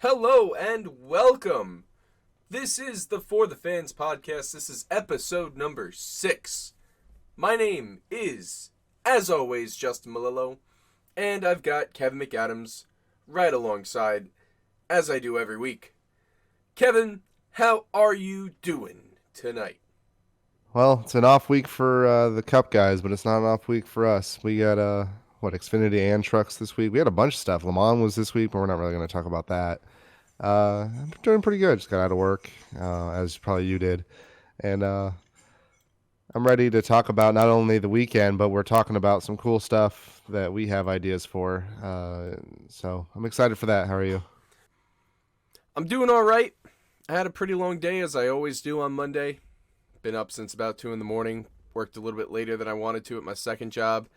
Hello and welcome. This is the For the Fans podcast. This is episode number 6. My name is, as always, Justin Melillo, and I've got Kevin McAdams right alongside, as I do every week. Kevin, how are you doing tonight? Well, it's an off week for the Cup guys, but it's not an off week for us. We got Xfinity and Trucks this week. We had a bunch of stuff. Le Mans was this week, but we're not really going to talk about that. I'm doing pretty good. Just got out of work, as probably you did, and I'm ready to talk about not only the weekend, but we're talking about some cool stuff that we have ideas for. So I'm excited for that. How are you? I'm doing all right. I had a pretty long day, as I always do on Monday. Been up since about 2 in the morning. Worked a little bit later than I wanted to at my second job.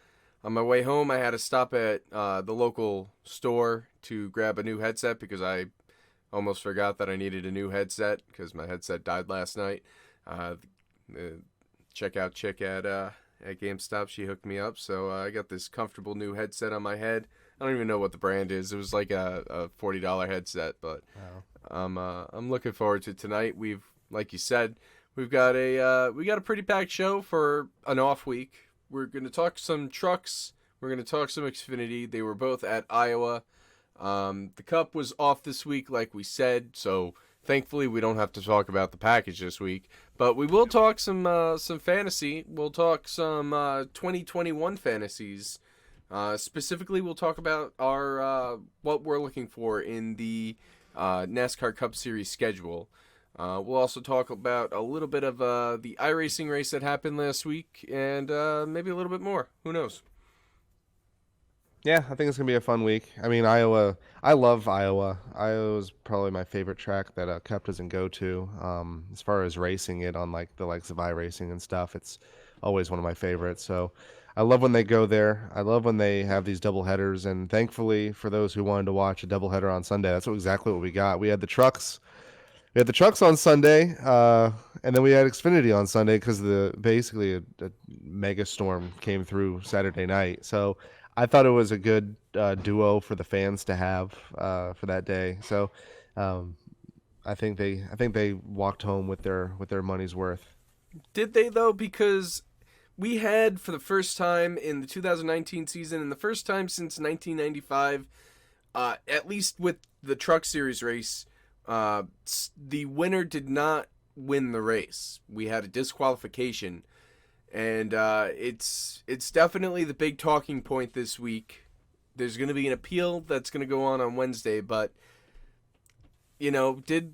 On my way home, I had to stop at the local store to grab a new headset because I almost forgot that I needed a new headset because my headset died last night. The checkout chick at GameStop, she hooked me up, so I got this comfortable new headset on my head. I don't even know what the brand is. It was like a $40 headset, but Wow. I'm looking forward to tonight. Like you said, we got a pretty packed show for an off week. We're going to talk some trucks. We're going to talk some Xfinity. They were both at Iowa. The Cup was off this week, like we said, so thankfully we don't have to talk about the package this week. But we will talk some fantasy. We'll talk some 2021 fantasies. Specifically, we'll talk about our what we're looking for in the NASCAR Cup Series schedule. We'll also talk about a little bit of the iRacing race that happened last week, and maybe a little bit more. Who knows? Yeah, I think it's gonna be a fun week. I mean, Iowa. I love Iowa. Iowa is probably my favorite track that Cup doesn't go to. As far as racing it on like the likes of iRacing and stuff, it's always one of my favorites. So I love when they go there. I love when they have these double headers. And thankfully, for those who wanted to watch a double header on Sunday, that's exactly what we got. We had the trucks. We had the trucks on Sunday, and then we had Xfinity on Sunday because basically a mega storm came through Saturday night. So I thought it was a good duo for the fans to have for that day. So um, I think they walked home with their money's worth. Did they though? Because we had for the first time in the 2019 season, and the first time since 1995, at least with the Truck Series race, the winner did not win the race. We had a disqualification, and it's definitely the big talking point this week. There's going to be an appeal that's going to go on Wednesday, but did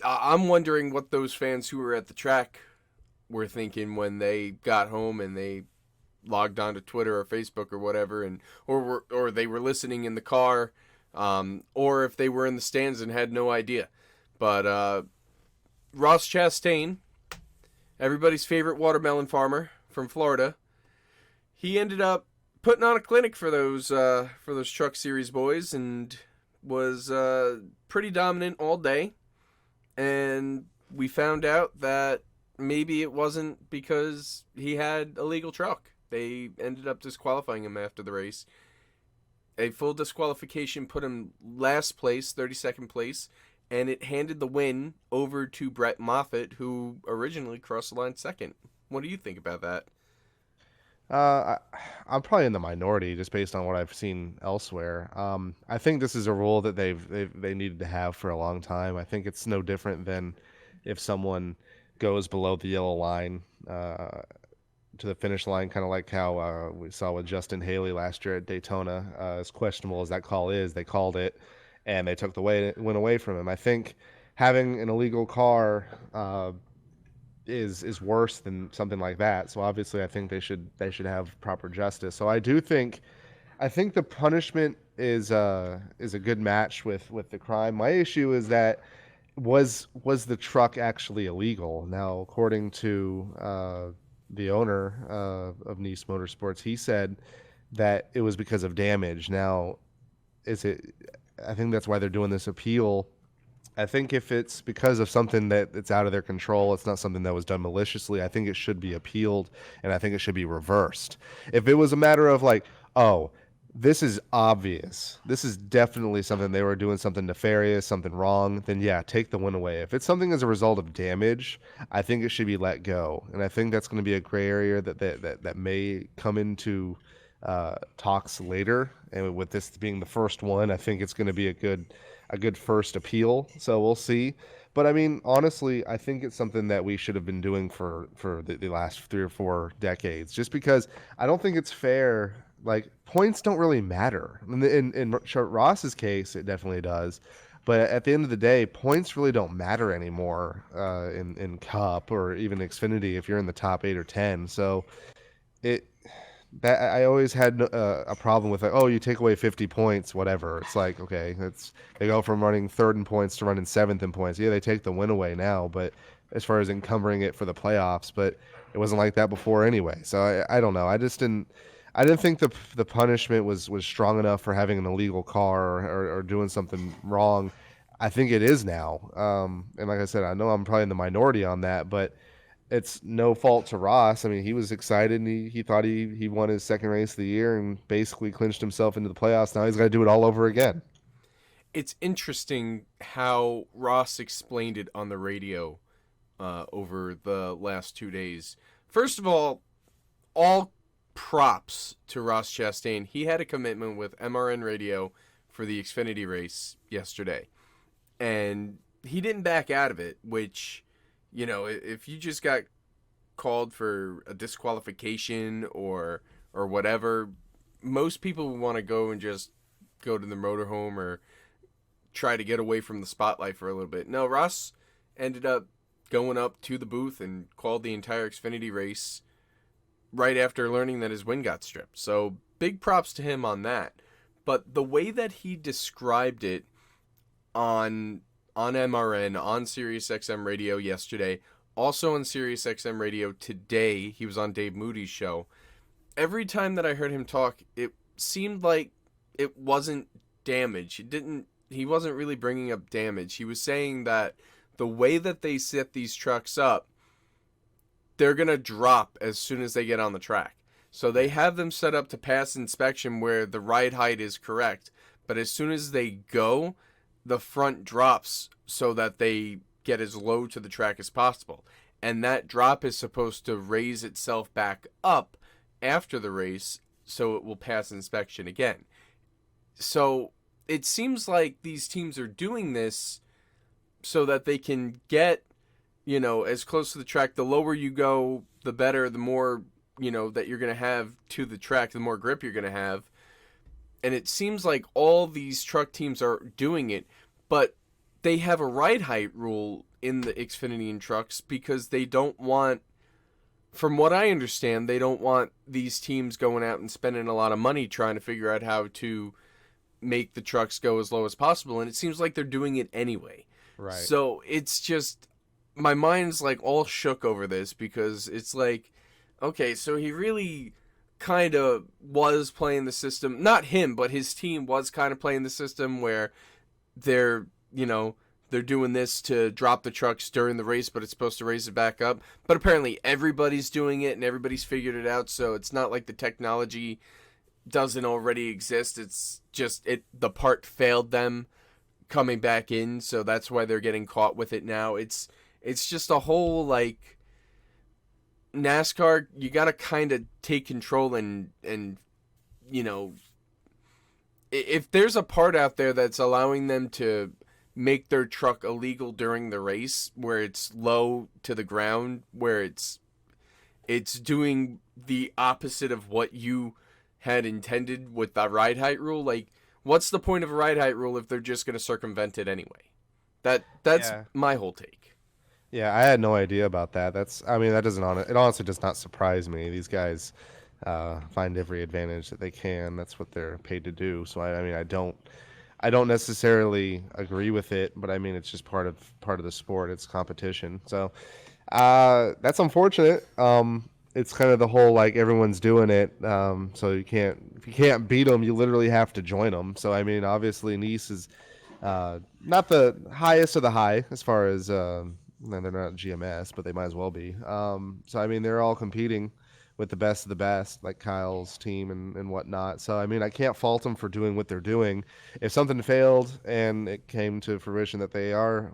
I'm wondering what those fans who were at the track were thinking when they got home and they logged onto Twitter or Facebook or whatever, and or they were listening in the car, or if they were in the stands and had no idea. But Ross Chastain, everybody's favorite watermelon farmer from Florida, he ended up putting on a clinic for those Truck Series boys and was pretty dominant all day. And we found out that maybe it wasn't because he had a legal truck. They ended up disqualifying him after the race. A full disqualification put him last place, 32nd place, and it handed the win over to Brett Moffitt, who originally crossed the line second. What do you think about that? I'm probably in the minority just based on what I've seen elsewhere. I think this is a rule that they needed to have for a long time. I think it's no different than if someone goes below the yellow line to the finish line, kind of like how we saw with Justin Haley last year at Daytona. As questionable as that call is, they called it and they took the win away from him. I think having an illegal car is worse than something like that. So obviously, I think they should have proper justice. So I think the punishment is a good match with the crime. My issue is that was the truck actually illegal? Now, according to the owner of Nice Motorsports, he said that it was because of damage. Now, is it? I think that's why they're doing this appeal. I think if it's because of something that it's out of their control, it's not something that was done maliciously. I think it should be appealed, and I think it should be reversed. If it was a matter of like, oh, this is obvious. This is definitely something they were doing something nefarious, something wrong. Then yeah, take the win away. If it's something as a result of damage, I think it should be let go. And I think that's going to be a gray area that may come into talks later. And with this being the first one, I think it's going to be a good first appeal. So we'll see. But I mean, honestly, I think it's something that we should have been doing for the last 3 or 4 decades. Just because I don't think it's fair. Like points don't really matter. In Ross's case, it definitely does. But at the end of the day, points really don't matter anymore in Cup or even Xfinity if you're in the top 8 or 10. So it that I always had a problem with like, oh, you take away 50 points, whatever. It's like, okay, they go from running third in points to running seventh in points. Yeah, they take the win away now, but as far as encumbering it for the playoffs, but it wasn't like that before anyway. So I don't know. I didn't think the punishment was strong enough for having an illegal car or doing something wrong. I think it is now. And like I said, I know I'm probably in the minority on that, but it's no fault to Ross. I mean, he was excited and he thought he won his second race of the year and basically clinched himself into the playoffs. Now he's got to do it all over again. It's interesting how Ross explained it on the radio over the last 2 days. First of all props to Ross Chastain. He had a commitment with MRN Radio for the Xfinity race yesterday, and he didn't back out of it, which, if you just got called for a disqualification or whatever, most people would want to go and just go to the motorhome or try to get away from the spotlight for a little bit. No, Ross ended up going up to the booth and called the entire Xfinity race right after learning that his win got stripped. So big props to him on that. But the way that he described it on MRN, on SiriusXM Radio yesterday, also on SiriusXM Radio today, he was on Dave Moody's show. Every time that I heard him talk, it seemed like it wasn't damage. He wasn't really bringing up damage. He was saying that the way that they set these trucks up, they're going to drop as soon as they get on the track. So they have them set up to pass inspection where the ride height is correct. But as soon as they go, the front drops so that they get as low to the track as possible. And that drop is supposed to raise itself back up after the race so it will pass inspection again. So it seems like these teams are doing this so that they can get as close to the track. The lower you go, the better, the more, that you're going to have to the track, the more grip you're going to have. And it seems like all these truck teams are doing it, but they have a ride height rule in the Xfinity and trucks because they don't want, from what I understand, they don't want these teams going out and spending a lot of money trying to figure out how to make the trucks go as low as possible. And it seems like they're doing it anyway. Right. So it's just, my mind's like all shook over this because it's like, okay, so he really kind of was playing the system, not him, but his team was kind of playing the system where they're doing this to drop the trucks during the race, but it's supposed to raise it back up. But apparently everybody's doing it and everybody's figured it out. So it's not like the technology doesn't already exist. It's just the part failed them coming back in. So that's why they're getting caught with it now. It's just a whole, like, NASCAR, you got to kind of take control and if there's a part out there that's allowing them to make their truck illegal during the race where it's low to the ground, where it's doing the opposite of what you had intended with the ride height rule, like, what's the point of a ride height rule if they're just going to circumvent it anyway? That's my whole take. Yeah, I had no idea about that. That it honestly does not surprise me. These guys find every advantage that they can. That's what they're paid to do. So I don't necessarily agree with it, but I mean it's just part of the sport. It's competition. So that's unfortunate. It's kind of the whole, like, everyone's doing it. So if you can't beat them, you literally have to join them. So I mean, obviously Nice is not the highest of the high as far as. They're not GMS, but they might as well be. So I mean, they're all competing with the best of the best, like Kyle's team and whatnot. So I mean, I can't fault them for doing what they're doing. If something failed and it came to fruition that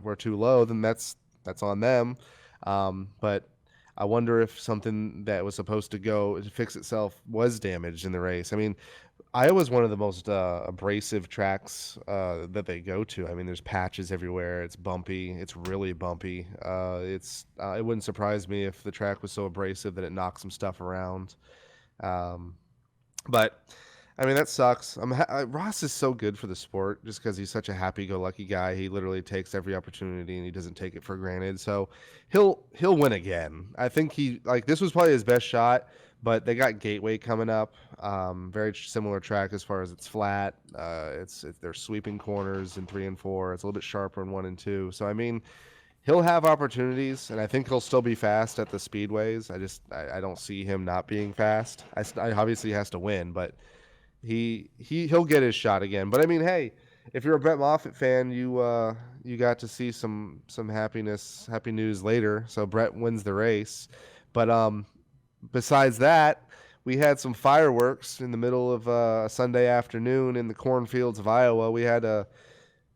were too low, then that's on them. But I wonder if something that was supposed to go to fix itself was damaged in the race. I mean, Iowa's one of the most abrasive tracks that they go to. I mean, there's patches everywhere. It's bumpy. It's really bumpy. It wouldn't surprise me if the track was so abrasive that it knocked some stuff around. Um, but I mean, that sucks. Ross is so good for the sport just because he's such a happy-go-lucky guy. He literally takes every opportunity and he doesn't take it for granted. So he'll win again. I think this was probably his best shot, but they got Gateway coming up. Very similar track as far as it's flat. They're sweeping corners in 3 and 4. It's a little bit sharper in 1 and 2. So I mean, he'll have opportunities, and I think he'll still be fast at the speedways. I don't see him not being fast. I obviously he has to win, but he'll get his shot again. But I mean, hey, if you're a Brett Moffitt fan, you got to see some happy news later. So Brett wins the race. But besides that, we had some fireworks in the middle of a Sunday afternoon in the cornfields of Iowa. We had a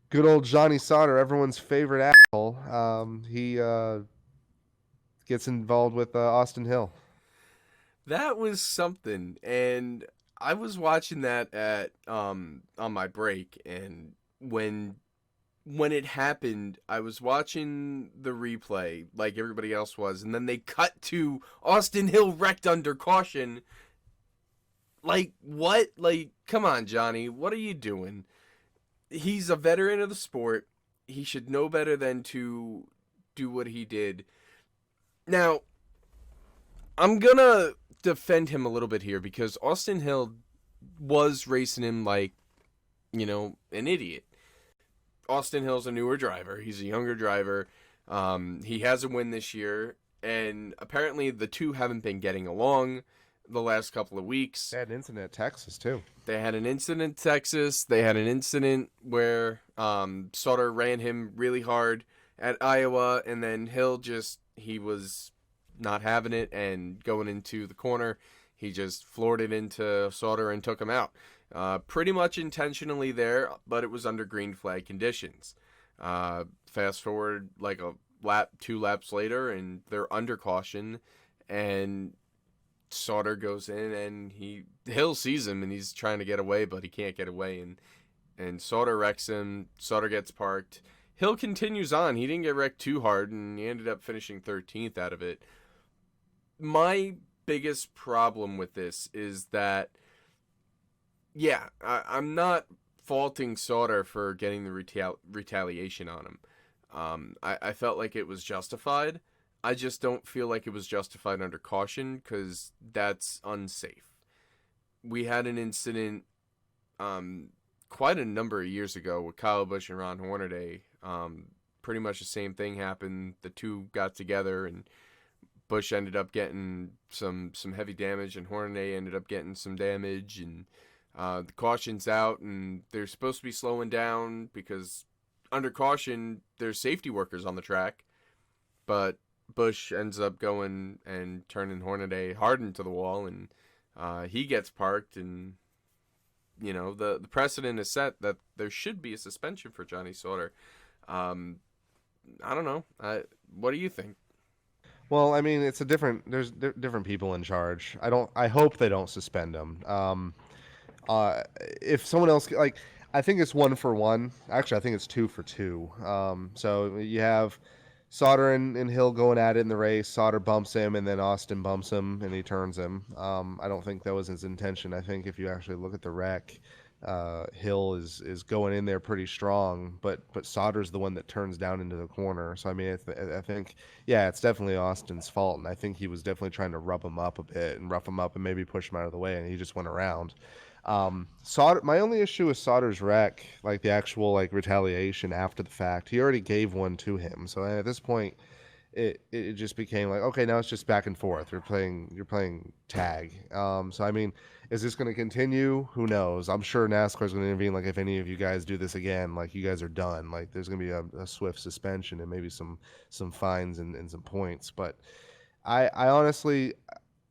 good old Johnny Sauter, everyone's favorite asshole. He gets involved with Austin Hill. That was something, and I was watching that at on my break, and when it happened, I was watching the replay like everybody else was, and then they cut to Austin Hill wrecked under caution. Like, what? Like, come on, Johnny, what are you doing? He's a veteran of the sport. He should know better than to do what he did. Now, I'm gonna defend him a little bit here because Austin Hill was racing him like, an idiot. Austin Hill's a newer driver. He's a younger driver. He has a win this year, and apparently the two haven't been getting along the last couple of weeks. They had an incident at Texas, too. They had an incident in Texas. They had an incident where Sauter ran him really hard at Iowa, and then Hill he was not having it, and going into the corner, he just floored it into Sauter and took him out. Pretty much intentionally there, but it was under green flag conditions. Fast forward like a lap, 2 laps later, and they're under caution, and Sauter goes in, and Hill sees him, and he's trying to get away, but he can't get away, and Sauter wrecks him. Sauter gets parked. Hill continues on. He didn't get wrecked too hard, and he ended up finishing 13th out of it. My biggest problem with this is that, yeah, I'm not faulting Sauter for getting the retaliation on him. I felt like it was justified. I just don't feel like it was justified under caution because that's unsafe. We had an incident quite a number of years ago with Kyle Busch and Ron Hornaday. Pretty much the same thing happened. The two got together, and Busch ended up getting some heavy damage, and Hornaday ended up getting some damage, and the caution's out, and they're supposed to be slowing down because under caution there's safety workers on the track, but Busch ends up going and turning Hornaday hard into the wall, and he gets parked, and the precedent is set that there should be a suspension for Johnny Sauter. I don't know. What do you think? Well, I mean, there's different people in charge. I hope they don't suspend him. If someone else, I think it's 1 for 1. Actually, I think it's 2 for 2. So you have Sauter and Hill going at it in the race. Sauter bumps him, and then Austin bumps him, and he turns him. I don't think that was his intention. I think if you actually look at the wreck, Hill is going in there pretty strong, but Sauter's the one that turns down into the corner. So I mean, I think, yeah, it's definitely Austin's fault, and I think he was definitely trying to rub him up a bit and rough him up and maybe push him out of the way, and he just went around. Sauter, my only issue with Sauter's wreck, like the actual retaliation after the fact, he already gave one to him. So at this point, it just became like, okay, now it's just back and forth. You're playing tag. So I mean, is this going to continue? Who knows? I'm sure NASCAR is going to intervene. Like, if any of you guys do this again, you guys are done. There's going to be a swift suspension and maybe some fines and some points. But I honestly,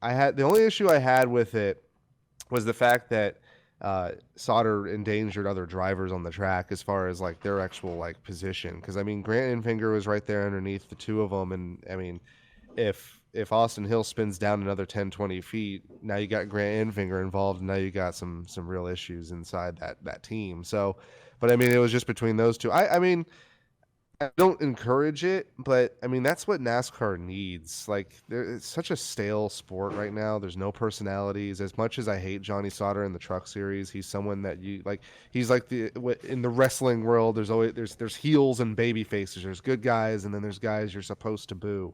I had the only issue I had with it was the fact that Sauter endangered other drivers on the track as far as like their actual like position. Because I mean, Grant Enfinger was right there underneath the two of them, and I mean, if Austin Hill spins down another 10, 20 feet, now you got Grant Enfinger involved, and now you got some real issues inside that team. So, but I mean, it was just between those two. I mean, I don't encourage it, but I mean that's what NASCAR needs. Like, it's such a stale sport right now. There's no personalities. As much as I hate Johnny Sauter in the Truck Series, he's someone that you like. He's like in the wrestling world. There's always there's heels and baby faces. There's good guys, and then there's guys you're supposed to boo.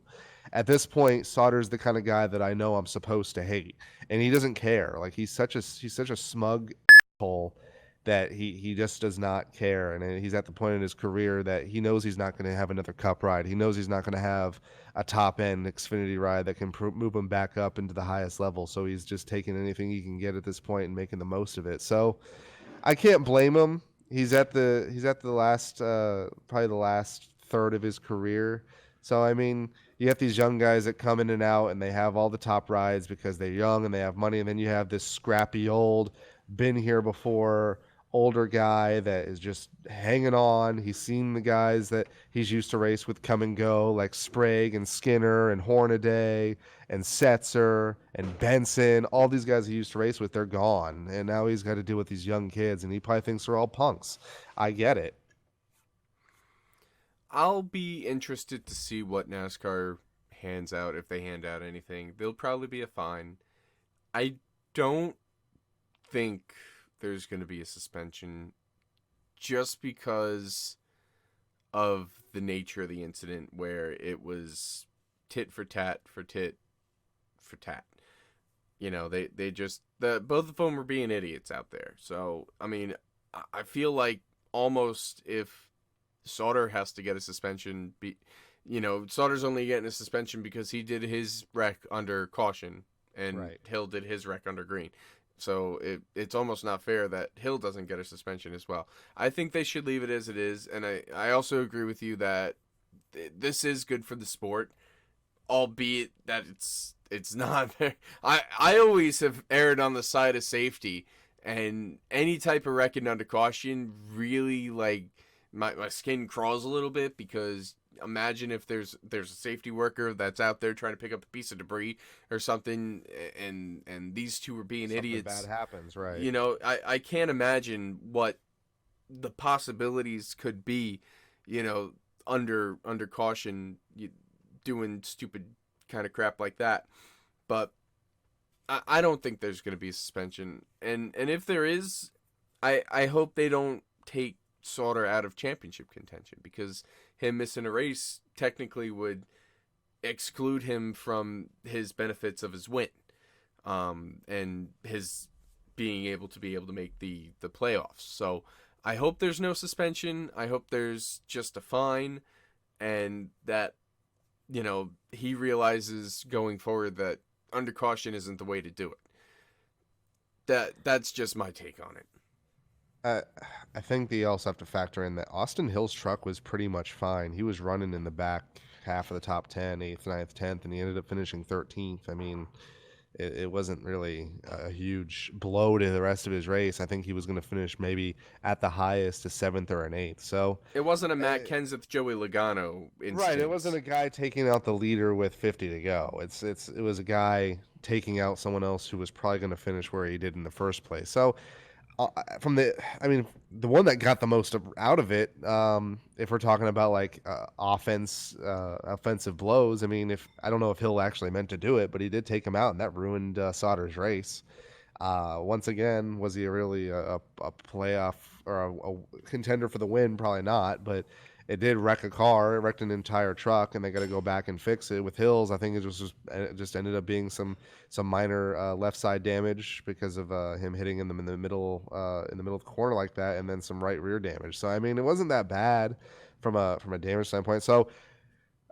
At this point, Sauter's the kind of guy that I know I'm supposed to hate, and he doesn't care. Like, he's such a smug asshole that he just does not care, and he's at the point in his career that he knows he's not going to have another cup ride. He knows he's not going to have a top end Xfinity ride that can move him back up into the highest level. So he's just taking anything he can get at this point and making the most of it. So I can't blame him. He's at the last probably the last third of his career. So I mean, you have these young guys that come in and out and they have all the top rides because they're young and they have money, and then you have this scrappy old, been here before, older guy that is just hanging on. He's seen the guys that he's used to race with come and go, like Sprague and Skinner and Hornaday and Setzer and Benson. All these guys he used to race with, they're gone. And now he's got to deal with these young kids, and he probably thinks they're all punks. I get it. I'll be interested to see what NASCAR hands out, if they hand out anything. There'll probably be a fine. I don't think there's going to be a suspension just because of the nature of the incident, where it was tit for tat for tit for tat. They just both of them were being idiots out there. So I mean, I feel like almost if Sauter has to get a suspension, Sauter's only getting a suspension because he did his wreck under caution and Right. Hill did his wreck under green. So it's almost not fair that Hill doesn't get a suspension as well. I think they should leave it as it is, and I also agree with you that this is good for the sport, albeit that it's not fair. I always have erred on the side of safety, and any type of wrecking under caution really, like, my skin crawls a little bit, because imagine if there's a safety worker that's out there trying to pick up a piece of debris or something, and these two are being Something idiots. bad happens, right? I can't imagine what the possibilities could be, under caution, doing stupid kind of crap like that. But I don't think there's going to be a suspension, and if there is, I hope they don't take Sauter out of championship contention, because him missing a race technically would exclude him from his benefits of his win, and his being able to make the playoffs. So I hope there's no suspension. I hope there's just a fine, and that he realizes going forward that under caution isn't the way to do it. That's just my take on it. Uh, I think they also have to factor in that Austin Hill's truck was pretty much fine. He was running in the back half of the top 10, 8th, ninth, 10th, and he ended up finishing 13th. I mean, it wasn't really a huge blow to the rest of his race. I think he was going to finish maybe at the highest a 7th or an 8th. So It wasn't a uh, Matt Kenseth, Joey Logano right, it wasn't instance. a guy taking out the leader with 50 to go. It was a guy taking out someone else who was probably going to finish where he did in the first place. So from I mean, the one that got the most out of it, if we're talking about like offensive blows. I mean, if I don't know if Hill actually meant to do it, but he did take him out, and that ruined Sauter's race. Once again, was he really a playoff or a contender for the win? Probably not, but it did wreck a car. It wrecked an entire truck, and they got to go back and fix it. With Hills, I think it just ended up being some minor left side damage because of him hitting him in the middle of the corner like that, and then some right rear damage. So I mean, it wasn't that bad from a damage standpoint. So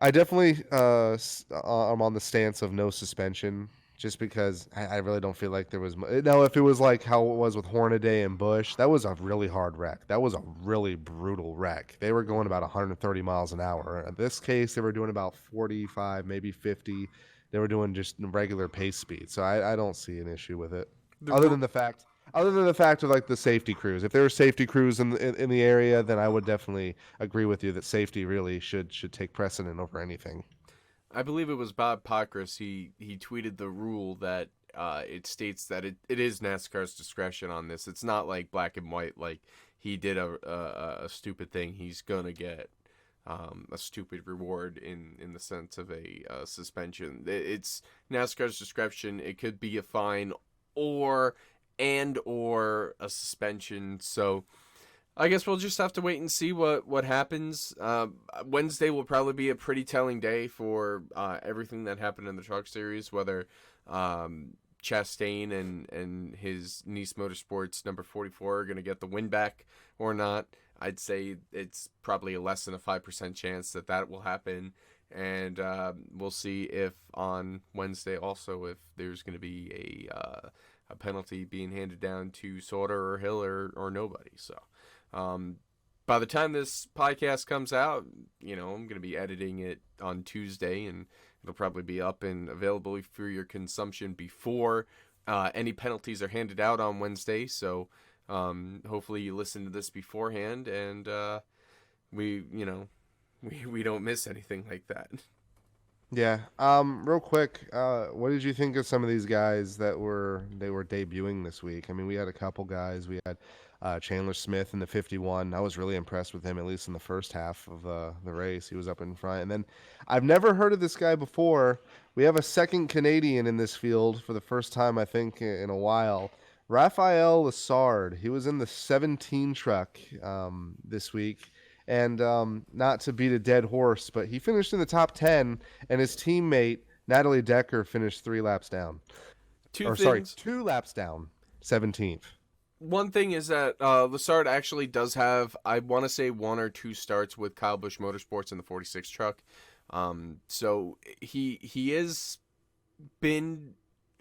I definitely I'm on the stance of no suspension, just because I really don't feel like there was. Now, if it was like how it was with Hornaday and Bush, that was a really hard wreck. That was a really brutal wreck. They were going about 130 miles an hour. In this case, they were doing about 45, maybe 50. they were doing just regular pace speed. So I don't see an issue with it, The other ru- than the fact. Other than the fact of like the safety crews, if there were safety crews in the area, then I would definitely agree with you that safety really should take precedent over anything. I believe it was Bob Pockrass. He tweeted the rule that it states that it is NASCAR's discretion on this. It's not like black and white. Like he did a stupid thing, he's gonna get a stupid reward in the sense of a suspension. It's NASCAR's discretion. It could be a fine or a suspension. So I guess we'll just have to wait and see what happens. Wednesday will probably be a pretty telling day for everything that happened in the Truck Series, whether Chastain and his Nice Motorsports number 44 are going to get the win back or not. I'd say it's probably a less than a 5% chance that will happen. And we'll see if on Wednesday also if there's going to be a penalty being handed down to Sauter or Hill or nobody. So by the time this podcast comes out, I'm going to be editing it on Tuesday, and it'll probably be up and available for your consumption before any penalties are handed out on Wednesday. So hopefully you listen to this beforehand, and we don't miss anything like that. Yeah. Real quick, what did you think of some of these guys that were debuting this week? I mean, we had a couple guys. We had Chandler Smith in the 51. I was really impressed with him, at least in the first half of the race. He was up in front. And then I've never heard of this guy before. We have a second Canadian in this field for the first time, I think, in a while. Raphael Lessard. He was in the 17 truck this week. And not to beat a dead horse, but he finished in the top 10, and his teammate, Natalie Decker, finished 3 laps down. Two things. 2 laps down, 17th. One thing is that Lessard actually does have, I want to say, 1 or 2 starts with Kyle Busch Motorsports in the 46 truck. So he has been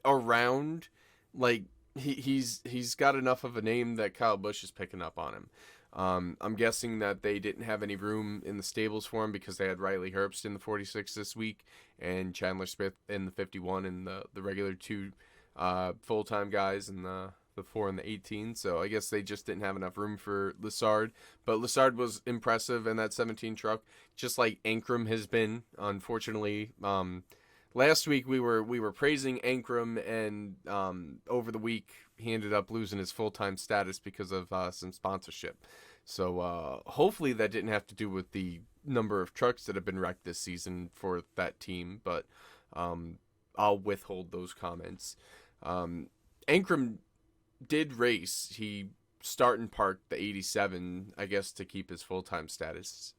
around, like he's got enough of a name that Kyle Busch is picking up on him. I'm guessing that they didn't have any room in the stables for him because they had Riley Herbst in the 46 this week and Chandler Smith in the 51 and the regular 2 full-time guys in the 4 and the 18. So I guess they just didn't have enough room for Lessard. But Lessard was impressive in that 17 truck, just like Ankrum has been. Unfortunately, last week we were praising Ankrum, and over the week he ended up losing his full-time status because of some sponsorship. So hopefully that didn't have to do with the number of trucks that have been wrecked this season for that team, but I'll withhold those comments. Ankrum did race. He start and parked the 87, I guess, to keep his full-time status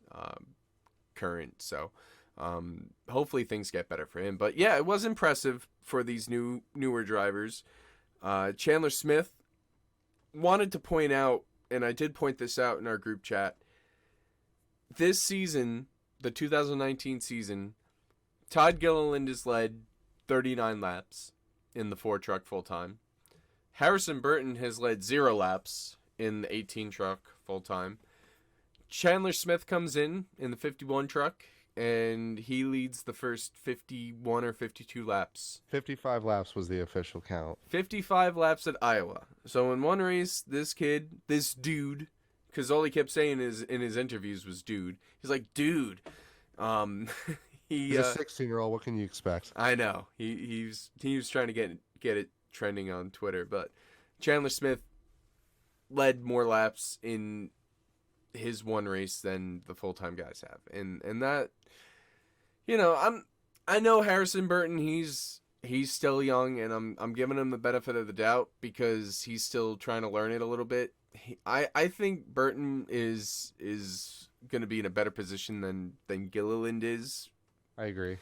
current. So hopefully things get better for him. But yeah, it was impressive for these newer drivers. Chandler Smith, wanted to point out, and I did point this out in our group chat, this season, the 2019 season, Todd Gilliland has led 39 laps in the 4 truck full time. Harrison Burton has led 0 laps in the 18 truck full time. Chandler Smith comes in the 51 truck, and he leads the first 51 or 52 laps. 55 laps was the official count. 55 laps at Iowa. So in one race, this dude, because all he kept saying in his interviews was dude. He's like, dude. He's a 16-year-old. What can you expect? I know. He was trying to get it trending on Twitter, but Chandler Smith led more laps in his one race than the full-time guys have. And that, I know Harrison Burton, he's still young, and I'm giving him the benefit of the doubt because he's still trying to learn it a little bit. I think Burton is going to be in a better position than Gilliland is. I agree.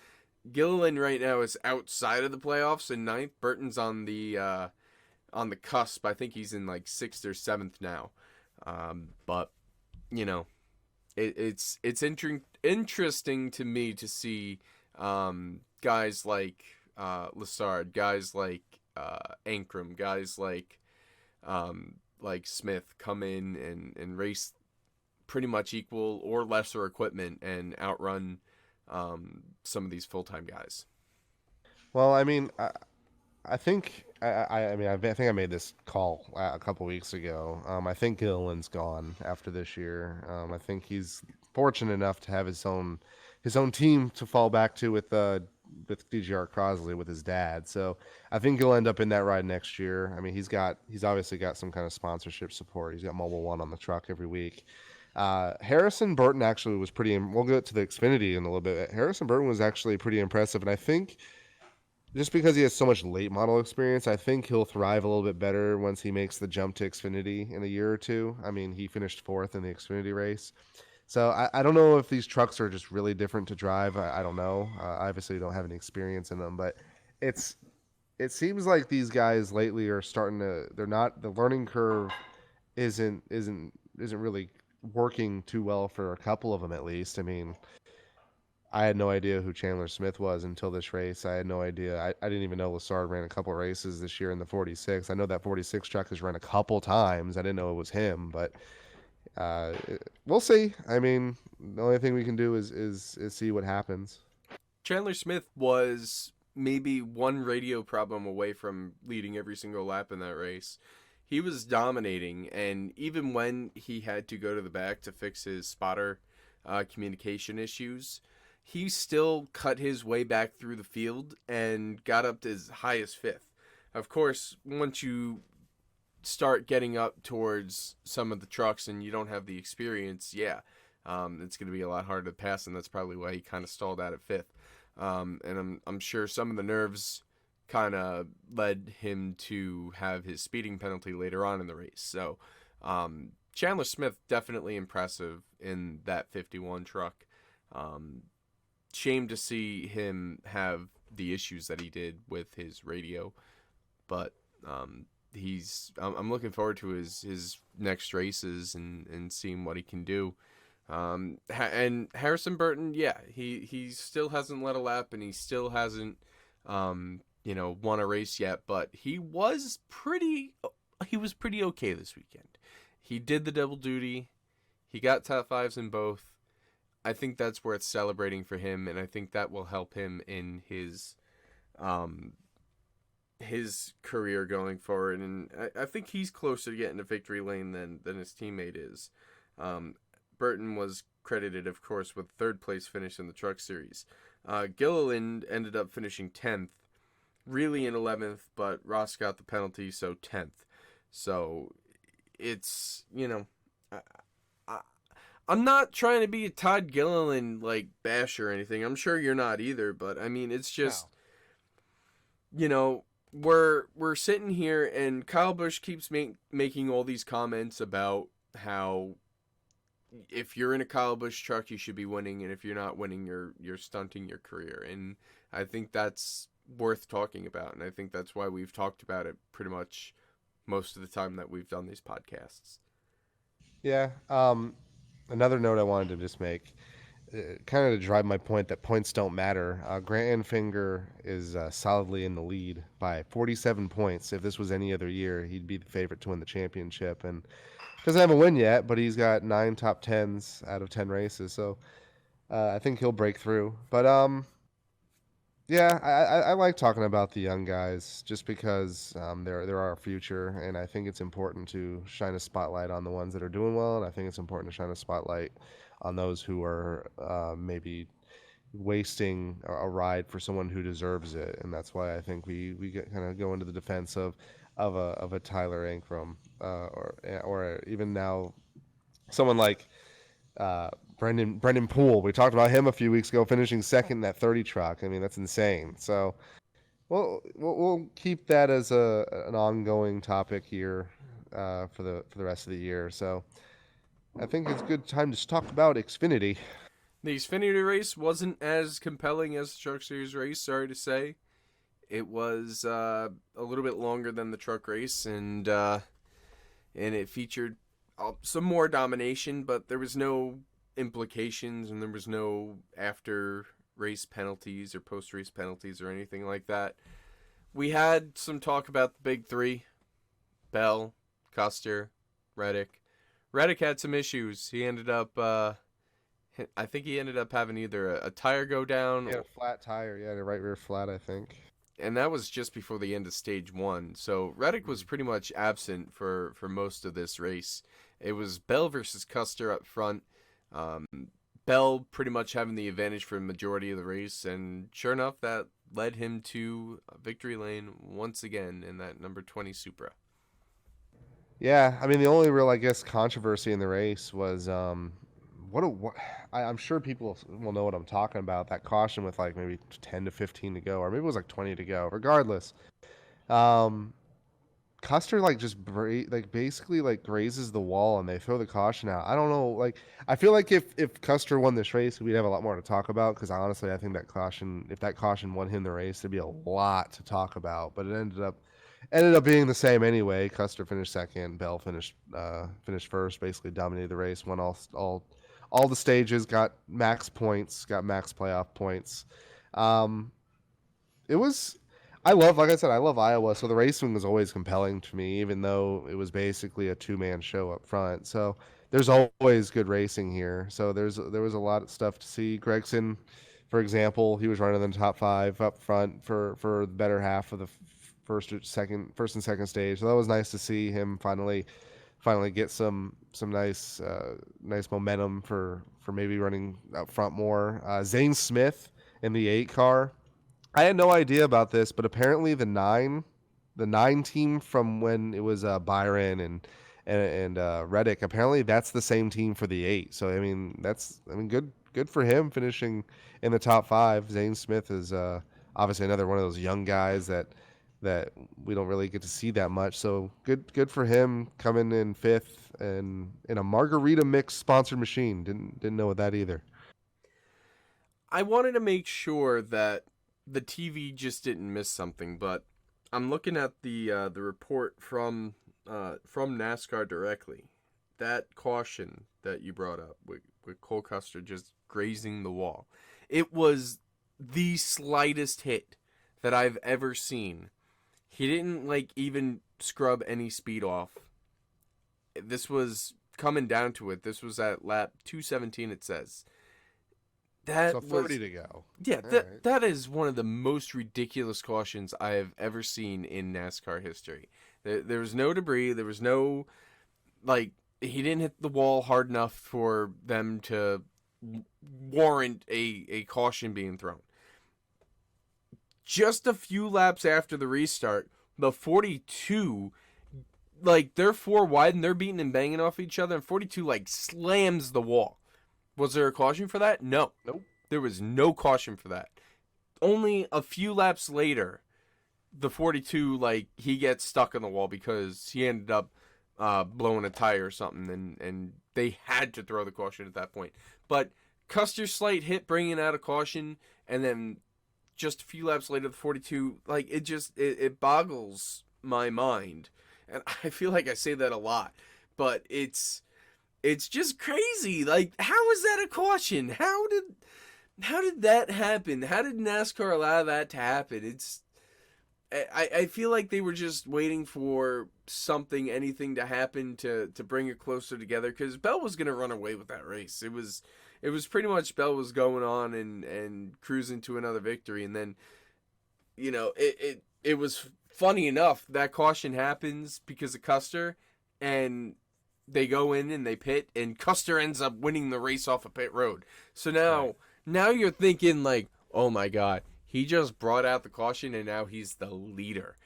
Gilliland right now is outside of the playoffs in 9th. Burton's on the cusp. I think he's in like 6th or 7th now. But it's interesting to me to see guys like Lessard, guys like Ankrum, guys like Smith come in and race pretty much equal or lesser equipment and outrun some of these full-time guys. Well, I mean, I think I think I made this call a couple weeks ago. I think Gilliland's gone after this year. I think he's fortunate enough to have his own team to fall back to with DGR Crosley with his dad. So I think he'll end up in that ride next year. I mean, he's obviously got some kind of sponsorship support. He's got Mobile One on the truck every week. Harrison Burton actually was pretty. We'll get to the Xfinity in a little bit. Harrison Burton was actually pretty impressive, and I think just because he has so much late model experience, I think he'll thrive a little bit better once he makes the jump to Xfinity in a year or two. I mean, he finished fourth in the Xfinity race. So I don't know if these trucks are just really different to drive. I don't know. I obviously don't have any experience in them, but it's it seems like these guys lately are starting to. They're not the learning curve isn't really working too well for a couple of them at least. I mean, I had no idea who Chandler Smith was until this race. I had no idea. I didn't even know Lassard ran a couple races this year in the 46. I know that 46 truck has run a couple times. I didn't know it was him, but we'll see. I mean, the only thing we can do is see what happens. Chandler Smith was maybe one radio problem away from leading every single lap in that race. He was dominating, and even when he had to go to the back to fix his spotter communication issues, he still cut his way back through the field and got up to as high as fifth. Of course, once you start getting up towards some of the trucks and you don't have the experience, it's going to be a lot harder to pass, and that's probably why he kind of stalled out at fifth. And I'm sure some of the nerves kind of led him to have his speeding penalty later on in the race. So Chandler Smith definitely impressive in that 51 truck. Shame to see him have the issues that he did with his radio, but I'm looking forward to his next races and seeing what he can do. And Harrison Burton, he still hasn't led a lap, and he still hasn't won a race yet, but he was pretty okay this weekend. He did the double duty. He got top fives in both. I think that's worth celebrating for him, and I think that will help him in his career going forward. And I think he's closer to getting to victory lane than his teammate is. Burton was credited, of course, with third place finish in the Truck Series. Gilliland ended up finishing 10th, really in 11th, but Ross got the penalty, so 10th. So it's, I'm not trying to be a Todd Gilliland basher or anything. I'm sure you're not either, but I mean, it's just, we're sitting here and Kyle Busch keeps making all these comments about how if you're in a Kyle Busch truck, you should be winning, and if you're not winning, you're stunting your career. And I think that's worth talking about, and I think that's why we've talked about it pretty much most of the time that we've done these podcasts. Yeah. Another note I wanted to just make, kind of to drive my point that points don't matter. Grant Enfinger is solidly in the lead by 47 points. If this was any other year, he'd be the favorite to win the championship, and doesn't have a win yet, but he's got 9 top 10s out of 10 races. So I think he'll break through. But yeah, I like talking about the young guys just because they're our future, and I think it's important to shine a spotlight on the ones that are doing well, and I think it's important to shine a spotlight on those who are maybe wasting a ride for someone who deserves it, and that's why I think we kind of go into the defense of a Tyler Ankrum or even now someone like Brendan Poole. We talked about him a few weeks ago, finishing second in that 30 truck. I mean, that's insane. So we'll keep that as an ongoing topic here for the rest of the year. So I think it's a good time to talk about Xfinity. The Xfinity race wasn't as compelling as the Truck Series race, sorry to say. It was a little bit longer than the truck race, and it featured some more domination, but there was no implications, and there was no after race penalties or post race penalties or anything like that. We had some talk about the big three: Bell, Custer, Reddick. Reddick had some issues. He ended up, I think he ended up having either a tire go down. He had a flat tire, yeah, the right rear flat, I think. and that was just before the end of stage one. So Reddick was pretty much absent for most of this race. It was Bell versus Custer up front. Um, Bell pretty much having the advantage for the majority of the race, and sure enough, that led him to victory lane once again in that number 20 Supra. Yeah, I mean the only real, I guess, controversy in the race was what I'm sure people will know what I'm talking about. That caution with like maybe 10 to 15 to go, or maybe it was like 20 to go. Regardless, um, Custer like just like basically like grazes the wall and they throw the caution out. I don't know. Like I feel like if Custer won this race, we'd have a lot more to talk about because honestly, I think that caution, if that caution won him the race, there'd be a lot to talk about. But it ended up being the same anyway. Custer finished second. Bell finished first. Basically dominated the race. Won all the stages. Got max points. Got max playoff points. Um, it was. Like I said, I love Iowa. So the racing was always compelling to me, even though it was basically a two-man show up front. So there's always good racing here. So there was a lot of stuff to see. Gregson, for example, he was running in the top five up front for the better half of the first and second stage. So that was nice to see him finally get some nice momentum for maybe running up front more. Zane Smith in the 8 car. I had no idea about this, but apparently the nine team from when it was Byron and Reddick, apparently that's the same team for the 8. So good for him finishing in the top 5. Zane Smith is obviously another one of those young guys that we don't really get to see that much. So good for him coming in 5th and in a margarita mix sponsored machine. Didn't know that either. I wanted to make sure that the TV just didn't miss something, but I'm looking at the report from NASCAR directly. That caution that you brought up with Cole Custer just grazing the wall, it was the slightest hit that I've ever seen. He didn't like even scrub any speed off. This was coming down to it. This was at lap 217. It says So that 30 was to go. yeah, All that right. that is one of the most ridiculous cautions I have ever seen in NASCAR history. There was no debris. There was no like he didn't hit the wall hard enough for them to warrant a caution being thrown. Just a few laps after the restart, the 42, like they're 4 wide and they're beating and banging off each other, and 42 like slams the wall. Was there a caution for that? No, Nope. there was no caution for that. Only a few laps later, the 42 like he gets stuck on the wall because he ended up blowing a tire or something, and they had to throw the caution at that point. But Custer's slight hit bringing out a caution, and then just a few laps later, the 42, like it boggles my mind, and I feel like I say that a lot, but it's just crazy. Like, how is that a caution? How did that happen? How did NASCAR allow that to happen? I feel like they were just waiting for anything to happen to bring it closer together, because Bell was gonna run away with that race. It was pretty much Bell was going on and cruising to another victory, and then it was funny enough that caution happens because of Custer, and they go in and they pit, and Custer ends up winning the race off a pit road. So Right. now you're thinking like, oh my god, he just brought out the caution and now he's the leader.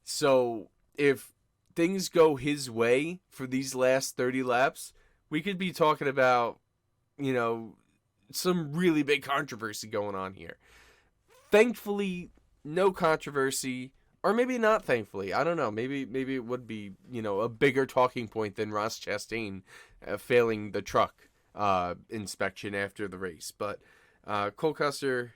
So if things go his way for these last 30 laps, we could be talking about, you know, some really big controversy going on here. Thankfully, no controversy, or maybe not thankfully. I don't know. Maybe it would be, a bigger talking point than Ross Chastain failing the truck inspection after the race. But Cole Custer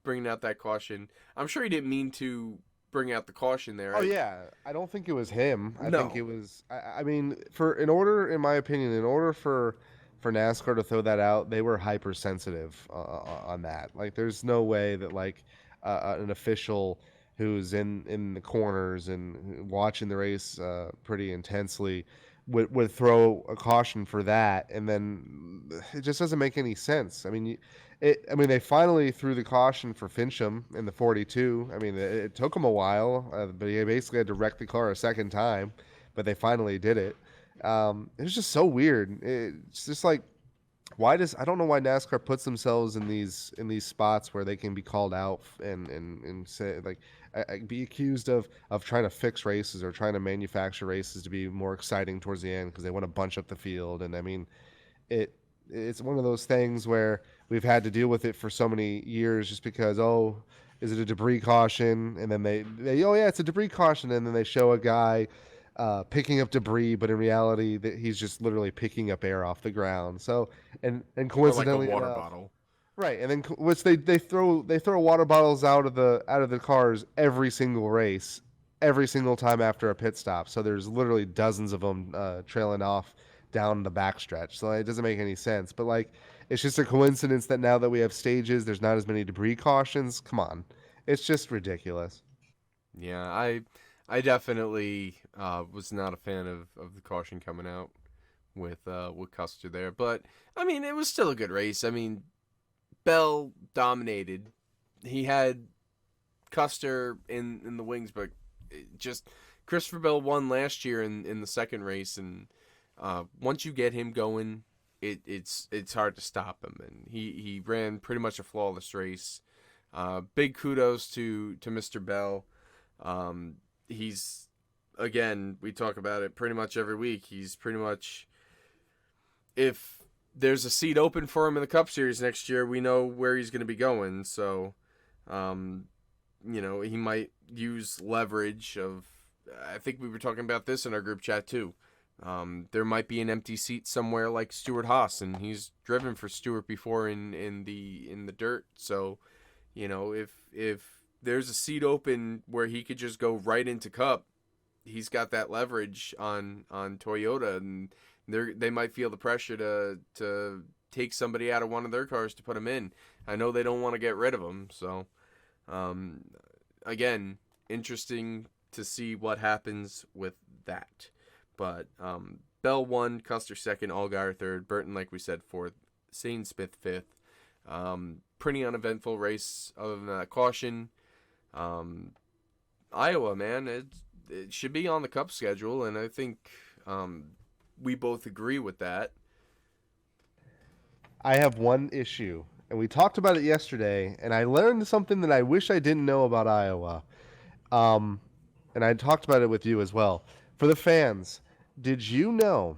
bringing out that caution. I'm sure he didn't mean to bring out the caution there. Oh yeah, I don't think it was him. I think it No. was. I mean, in my opinion, in order for NASCAR to throw that out, they were hypersensitive on that. Like, there's no way that like an official who's in the corners and watching the race pretty intensely would throw a caution for that, and then it just doesn't make any sense. I mean, they finally threw the caution for Fincham in the 42. I mean, it took them a while, but he basically had to wreck the car a second time, but they finally did it. It was just so weird. It's just like, I don't know why NASCAR puts themselves in these spots where they can be called out and say like be accused of trying to fix races or trying to manufacture races to be more exciting towards the end because they want to bunch up the field. And I mean, it it's one of those things where we've had to deal with it for so many years just because, oh, is it a debris caution? And then they oh yeah, it's a debris caution, and then they show a guy picking up debris, but in reality that he's just literally picking up air off the ground. So and Or like a coincidentally water enough, bottle. right, and then which they throw water bottles out of the cars every single race, every single time after a pit stop. So there's literally dozens of them trailing off down the backstretch. So it doesn't make any sense. But like, it's just a coincidence that now that we have stages, there's not as many debris cautions. Come on, it's just ridiculous. Yeah, I definitely was not a fan of the caution coming out with Custer there, but I mean it was still a good race. I mean Bell dominated. He had Custer in the wings, but just Christopher Bell won last year in the second race, and once you get him going, it's hard to stop him, and he ran pretty much a flawless race. Big kudos to Mr. Bell. He's again, we talk about it pretty much every week. He's pretty much, if there's a seat open for him in the Cup Series next year, we know where he's going to be going. So, um, he might use leverage of. I think we were talking about this in our group chat too. There might be an empty seat somewhere like Stuart Haas, and he's driven for Stuart before in the dirt. So, if there's a seat open where he could just go right into Cup, he's got that leverage on Toyota, and they might feel the pressure to take somebody out of one of their cars to put him in. I know they don't want to get rid of him, so again, interesting to see what happens with that. But Bell won, Custer second, Allgaier third, Burton, like we said, fourth, Sane Smith fifth. Pretty uneventful race other than that caution. Iowa, man, it should be on the Cup schedule, and I think we both agree with that. I have one issue, and we talked about it yesterday, and I learned something that I wish I didn't know about Iowa. Um, and I talked about it with you as well. For the fans, did you know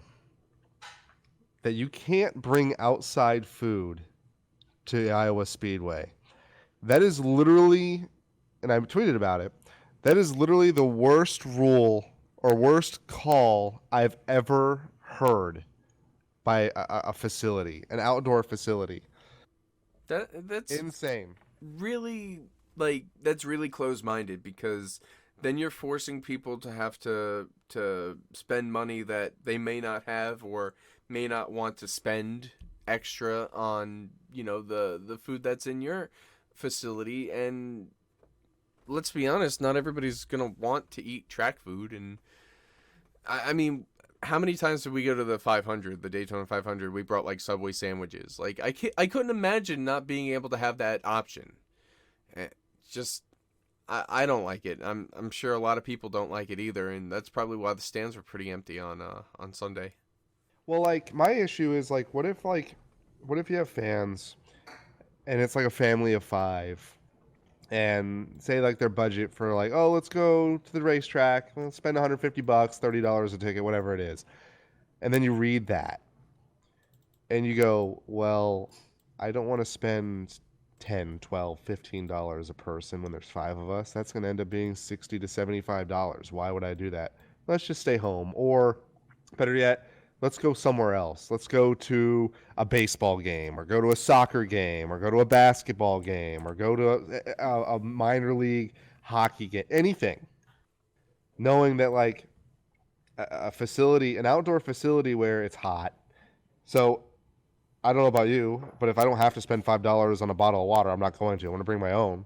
that you can't bring outside food to Iowa Speedway? That is literally, and I tweeted about it, that is literally the worst rule or worst call I've ever heard by a facility, an outdoor facility. That's Insane. really that's really close-minded, because then you're forcing people to have to spend money that they may not have or may not want to spend extra on the food that's in your facility. And let's be honest, not everybody's gonna want to eat track food. And I mean, how many times did we go to the 500, the Daytona 500? We brought like Subway sandwiches. Like I couldn't imagine not being able to have that option. Just I don't like it. I'm sure a lot of people don't like it either, and that's probably why the stands were pretty empty on Sunday. Well, like my issue is what if you have fans and it's like a family of five and say like their budget for like, oh, let's go to the racetrack, let's spend 150 bucks, $30 a ticket, whatever it is. And then you read that and you go, well, I don't want to spend 10, 12, $15 a person when there's five of us. That's going to end up being $60 to $75. Why would I do that? Let's just stay home. Or better yet, let's go somewhere else. Let's go to a baseball game or go to a soccer game or go to a basketball game or go to a minor league hockey game, anything. Knowing that like a facility, an outdoor facility where it's hot. So I don't know about you, but if I don't have to spend $5 on a bottle of water, I'm not going to. I want to bring my own.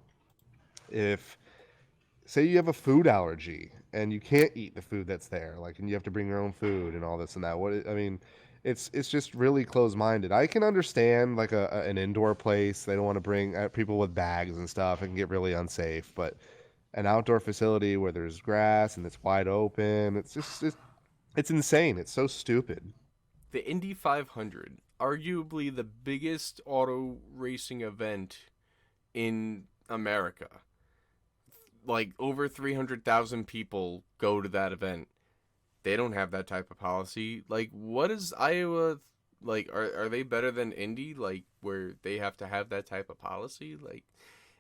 If say you have a food allergy and you can't eat the food that's there, like, and you have to bring your own food and all this and that. I mean, it's just really closed-minded. I can understand like an indoor place, they don't want to bring people with bags and stuff. It can get really unsafe, but an outdoor facility where there's grass and it's wide open, it's insane. It's so stupid. The Indy 500, arguably the biggest auto racing event in America. Like over 300,000 people go to that event. They don't have that type of policy. Like, what is Iowa like? Are they better than Indy? Like, where they have to have that type of policy? Like,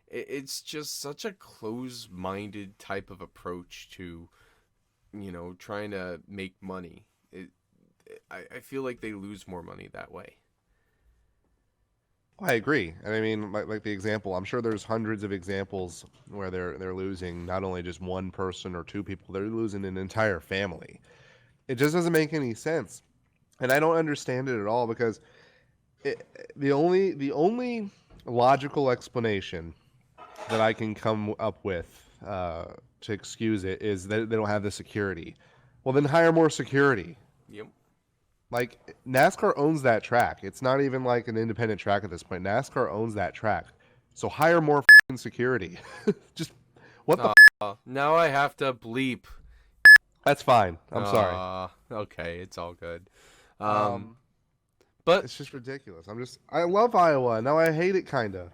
it's just such a close-minded type of approach to, trying to make money. I feel like they lose more money that way. I agree. And I mean, like the example, I'm sure there's hundreds of examples where they're losing not only just one person or two people, they're losing an entire family. It just doesn't make any sense. And I don't understand it at all because the only logical explanation that I can come up with to excuse it is that they don't have the security. Well, then hire more security. Yep. Like NASCAR owns that track. It's not even like an independent track at this point. NASCAR owns that track. So hire more security. Just what the Now I have to bleep. That's fine. I'm sorry. Okay, it's all good. Um But it's just ridiculous. I love Iowa. Now I hate it kind of.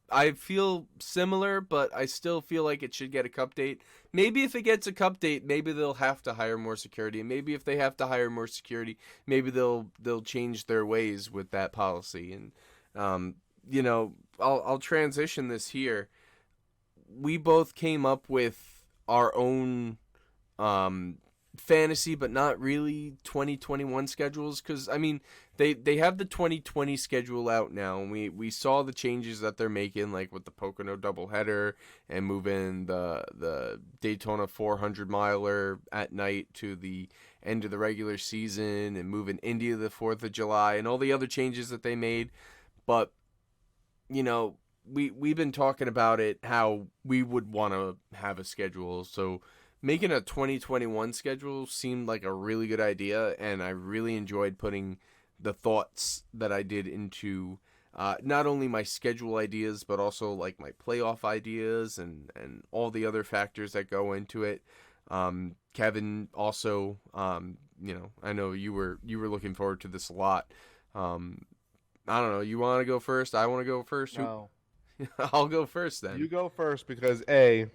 I feel similar, but I still feel like it should get a cup date. Maybe if it gets a cup date, maybe they'll have to hire more security. And maybe if they have to hire more security, maybe they'll change their ways with that policy. And I'll transition this here. We both came up with our own fantasy, but not really 2021 schedules, because I mean they have the 2020 schedule out now, and we saw the changes that they're making, like with the Pocono doubleheader and moving the Daytona 400 miler at night to the end of the regular season, and moving Indy to the 4th of July, and all the other changes that they made. But we've been talking about it, how we would want to have a schedule. So making a 2021 schedule seemed like a really good idea, and I really enjoyed putting the thoughts that I did into not only my schedule ideas, but also like my playoff ideas and all the other factors that go into it. Kevin also, I know you were looking forward to this a lot. I don't know. You want to go first? I want to go first. No. I'll go first then. You go first because A,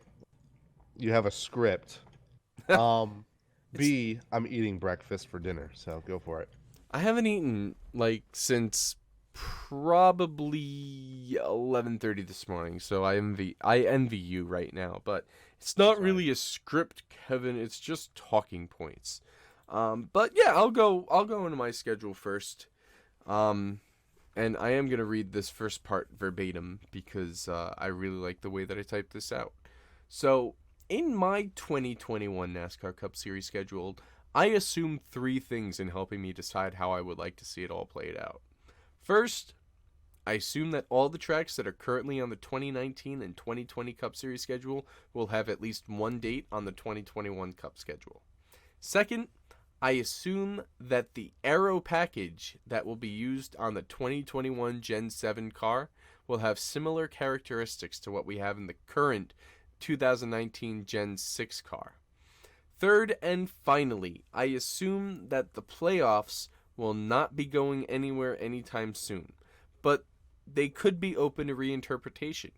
you have a script. B, I'm eating breakfast for dinner, so go for it. I haven't eaten like since probably 11:30 this morning, so I envy you right now. But it's not really a script, Kevin. It's just talking points. But yeah, I'll go into my schedule first. And I am gonna read this first part verbatim because I really like the way that I typed this out. So in my 2021 NASCAR Cup Series schedule, I assume 3 things in helping me decide how I would like to see it all played out. First, I assume that all the tracks that are currently on the 2019 and 2020 Cup Series schedule will have at least one date on the 2021 Cup schedule. Second, I assume that the aero package that will be used on the 2021 Gen 7 car will have similar characteristics to what we have in the current 2019 Gen 6 car. Third and finally, I assume that the playoffs will not be going anywhere anytime soon, but they could be open to reinterpretation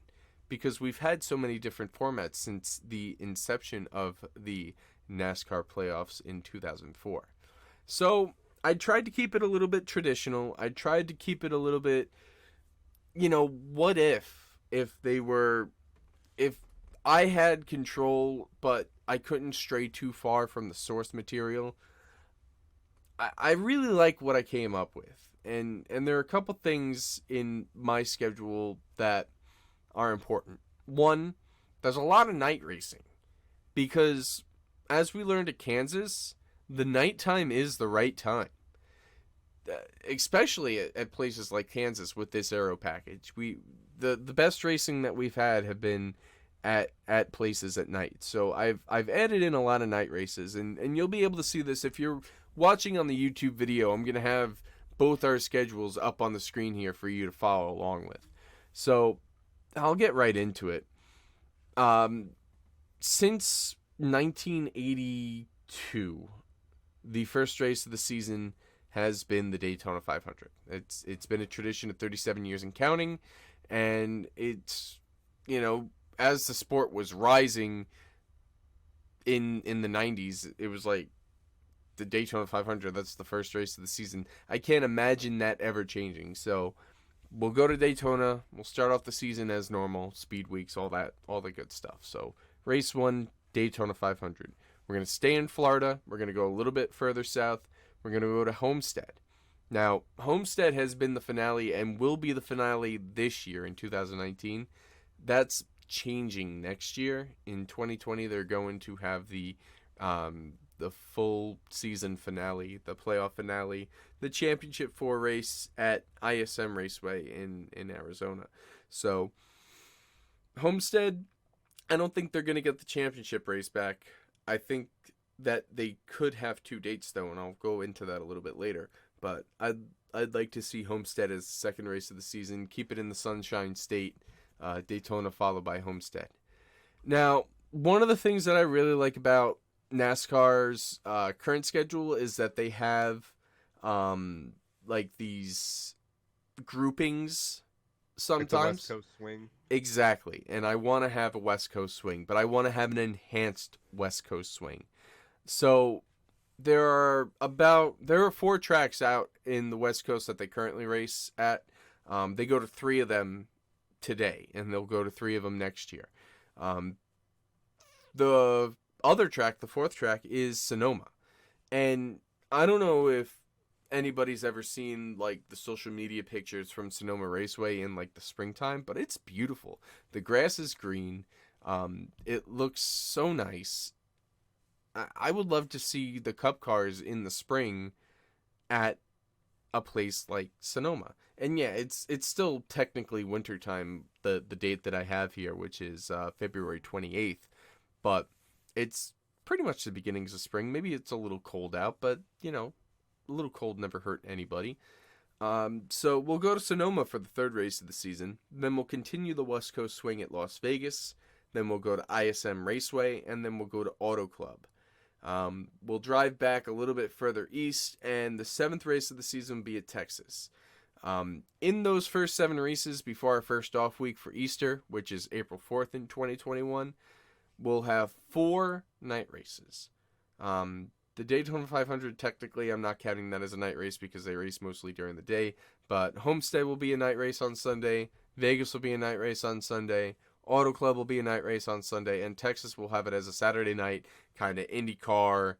because we've had so many different formats since the inception of the NASCAR playoffs in 2004. So I tried to keep it a little bit traditional. I tried to keep it a little bit, what if I had control, but I couldn't stray too far from the source material. I really like what I came up with. And there are a couple things in my schedule that are important. One, there's a lot of night racing. Because as we learned at Kansas, the nighttime is the right time. Especially at places like Kansas with this aero package. The best racing that we've had have been at places at night. So I've added in a lot of night races, and you'll be able to see this if you're watching on the YouTube video. I'm gonna have both our schedules up on the screen here for you to follow along with. So I'll get right into it. Since 1982, the first race of the season has been the Daytona 500. It's been a tradition of 37 years and counting, and it's, as the sport was rising in the 90s, it was like the Daytona 500, that's the first race of the season. I can't imagine that ever changing. So we'll go to Daytona. We'll start off the season as normal, speed weeks, all the good stuff. So race 1, Daytona 500. We're going to stay in Florida. We're going to go a little bit further south. We're going to go to Homestead. Now, Homestead has been the finale and will be the finale this year in 2019. That's changing next year. In 2020, they're going to have the full season finale, the playoff finale, the championship 4 race at ISM Raceway in Arizona. So, Homestead, I don't think they're going to get the championship race back. I think that they could have 2 dates, though, and I'll go into that a little bit later. But I'd like to see Homestead as the second race of the season, keep it in the Sunshine State, Daytona followed by Homestead. Now, one of the things that I really like about NASCAR's current schedule is that they have like these groupings sometimes. Like the West Coast swing. Exactly. And I want to have a West Coast swing, but I want to have an enhanced West Coast swing. So there are 4 tracks out in the West Coast that they currently race at. They go to 3 of them today, and they'll go to 3 of them next year. The other track, the 4th track, is Sonoma. And I don't know if anybody's ever seen like the social media pictures from Sonoma Raceway in like the springtime, but it's beautiful. The grass is green. It looks so nice. I would love to see the Cup cars in the spring at a place like Sonoma. And yeah, it's still technically wintertime, the date that I have here, which is February 28th. But it's pretty much the beginnings of spring. Maybe it's a little cold out, but, a little cold never hurt anybody. So we'll go to Sonoma for the 3rd race of the season. Then we'll continue the West Coast swing at Las Vegas. Then we'll go to ISM Raceway, and then we'll go to Auto Club. We'll drive back a little bit further east, and the 7th race of the season will be at Texas. In those first 7 races before our first off week for Easter, which is April 4th in 2021, we'll have 4 night races. The Daytona 500, technically, I'm not counting that as a night race because they race mostly during the day, but Homestead will be a night race on Sunday, Vegas will be a night race on Sunday, Auto Club will be a night race on Sunday, and Texas will have it as a Saturday night kind of IndyCar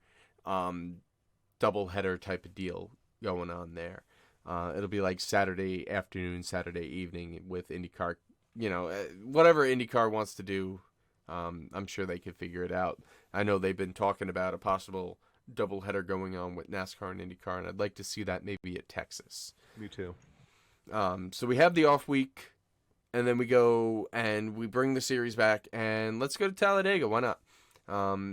doubleheader type of deal going on there. It'll be like Saturday afternoon, Saturday evening with IndyCar. Whatever IndyCar wants to do, I'm sure they could figure it out. I know they've been talking about a possible doubleheader going on with NASCAR and IndyCar, and I'd like to see that maybe at Texas. Me too. So we have the off week, and then we go and we bring the series back, and let's go to Talladega. Why not?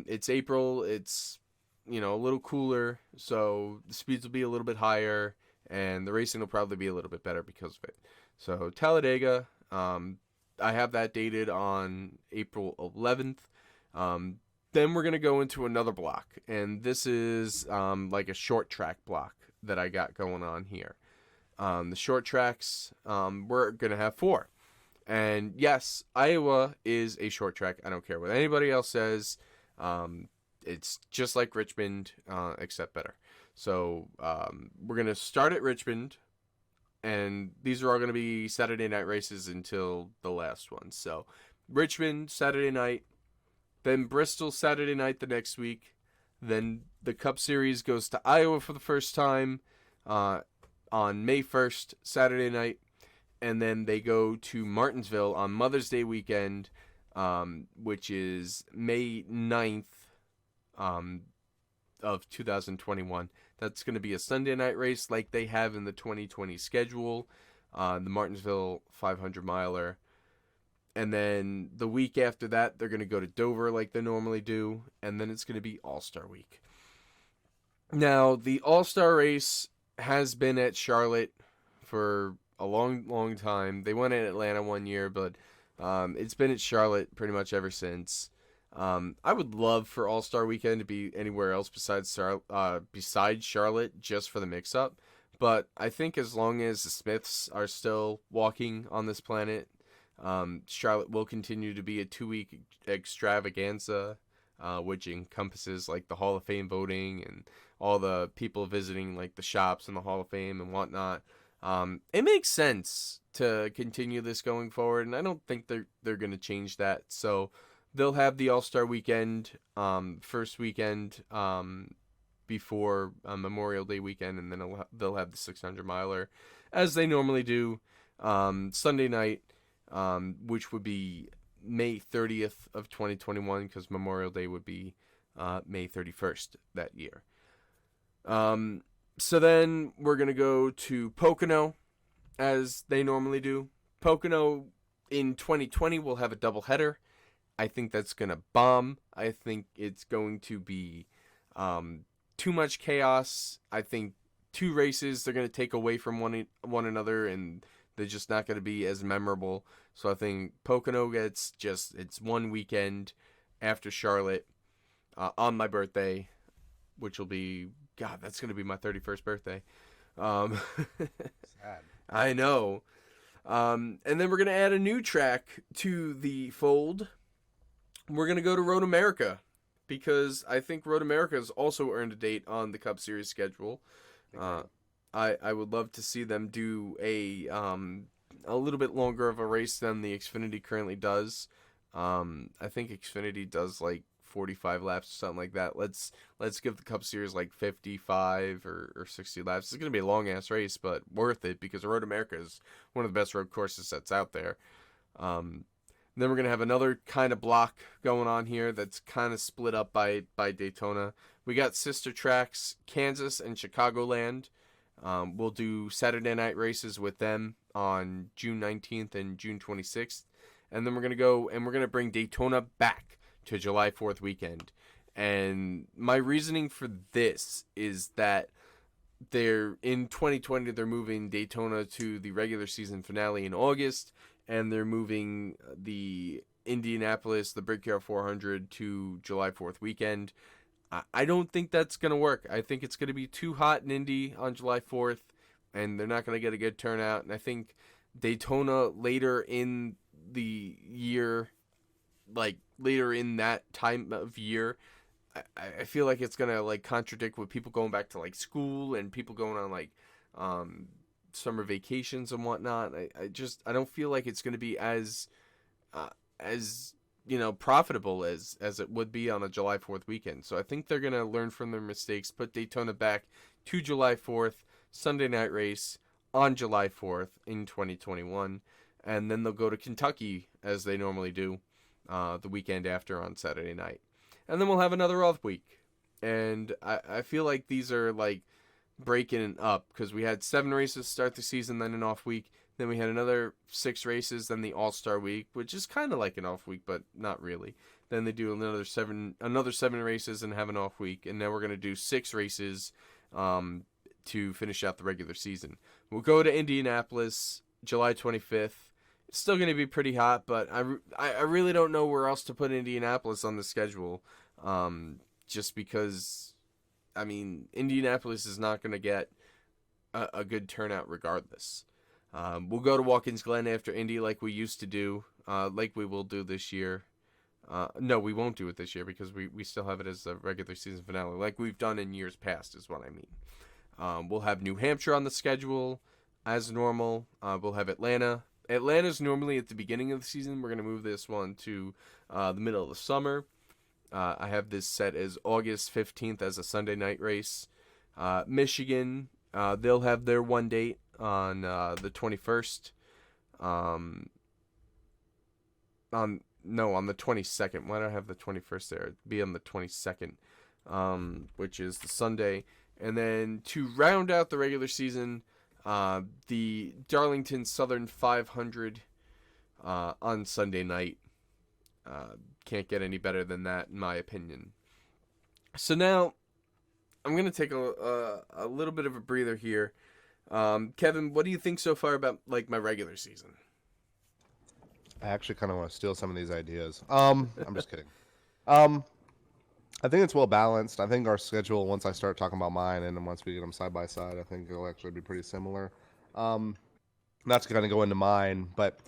It's April. It's, a little cooler, so the speeds will be a little bit higher, and the racing will probably be a little bit better because of it. So Talladega, I have that dated on April 11th. Then we're going to go into another block, and this is like a short track block that I got going on here. The short tracks, we're going to have 4. And yes, Iowa is a short track. I don't care what anybody else says. It's just like Richmond, except better. So we're going to start at Richmond, and these are all going to be Saturday night races until the last one. So Richmond, Saturday night, then Bristol, Saturday night the next week. Then the Cup Series goes to Iowa for the first time on May 1st, Saturday night. And then they go to Martinsville on Mother's Day weekend, which is May 9th of 2021. That's going to be a Sunday night race like they have in the 2020 schedule, the Martinsville 500 miler. And then the week after that, they're going to go to Dover like they normally do. And then it's going to be All-Star Week. Now, the All-Star race has been at Charlotte for a long, long time. They went in Atlanta one year, but it's been at Charlotte pretty much ever since. I would love for All-Star Weekend to be anywhere else besides Charlotte, just for the mix-up. But I think as long as the Smiths are still walking on this planet, Charlotte will continue to be a 2-week extravaganza, which encompasses like the Hall of Fame voting and all the people visiting like the shops in the Hall of Fame and whatnot. It makes sense to continue this going forward, and I don't think they're going to change that. So they'll have the All-Star Weekend, first weekend before Memorial Day weekend, and then they'll have the 600 miler as they normally do Sunday night, which would be May 30th of 2021, because Memorial Day would be May 31st that year. So then we're going to go to Pocono, as they normally do. Pocono in 2020 will have a doubleheader. I think that's going to bomb. I think it's going to be too much chaos. I think 2 races, they're going to take away from one another, and they're just not going to be as memorable. So I think Pocono gets it's one weekend after Charlotte on my birthday, which will be, God, that's going to be my 31st birthday. Sad. I know. And then we're going to add a new track to the fold. We're going to go to Road America, because I think Road America has also earned a date on the Cup Series schedule. I would love to see them do a little bit longer of a race than the Xfinity currently does. I think Xfinity does like 45 laps or something like that. Let's give the Cup Series like 55 or 60 laps. It's going to be a long ass race, but worth it, because Road America is one of the best road courses that's out there. Then we're going to have another kind of block going on here that's kind of split up by Daytona. We got sister tracks, Kansas and Chicagoland. We'll do Saturday night races with them on June 19th and June 26th. And then we're going to go and we're going to bring Daytona back to July 4th weekend. And my reasoning for this is that in 2020, they're moving Daytona to the regular season finale in August, and they're moving the Indianapolis, the Brickyard 400, to July 4th weekend. I don't think that's going to work. I think it's going to be too hot in Indy on July 4th, and they're not going to get a good turnout. And I think Daytona later in the year, like later in that time of year, I feel like it's going to like contradict with people going back to like school and people going on like summer vacations and whatnot. I don't feel like it's going to be as profitable as it would be on a July 4th weekend. So I think they're going to learn from their mistakes, put Daytona back to July 4th, Sunday night race on July 4th in 2021, and then they'll go to Kentucky as they normally do the weekend after on Saturday night. And then we'll have another off week. And I feel like these are like breaking up, because we had 7 races start the season, then an off week. Then we had another 6 races, then the All-Star week, which is kind of like an off week, but not really. Then they do another 7 races and have an off week. And now we're going to do 6 races to finish out the regular season. We'll go to Indianapolis July 25th. It's still going to be pretty hot, but I really don't know where else to put Indianapolis on the schedule. Just because, I mean, Indianapolis is not going to get a good turnout regardless. We'll go to Watkins Glen after Indy like we used to do, like we will do this year. No, we won't do it this year, because we still have it as a regular season finale, like we've done in years past, is what I mean. We'll have New Hampshire on the schedule as normal. We'll have Atlanta. Atlanta's normally at the beginning of the season. We're going to move this one to the middle of the summer. I have this set as August 15th as a Sunday night race. Michigan, they'll have their one date on the 21st. On the 22nd. Why do I have the 21st there? It'd be on the 22nd, which is the Sunday. And then to round out the regular season, the Darlington Southern 500 on Sunday night. Can't get any better than that, in my opinion. So now, I'm going to take a little bit of a breather here. Kevin, what do you think so far about like my regular season? I actually kind of want to steal some of these ideas. I'm just kidding. Um, I think it's well balanced. I think our schedule, once I start talking about mine, and then once we get them side by side, I think it'll actually be pretty similar. Um, Not to kind of go into mine, but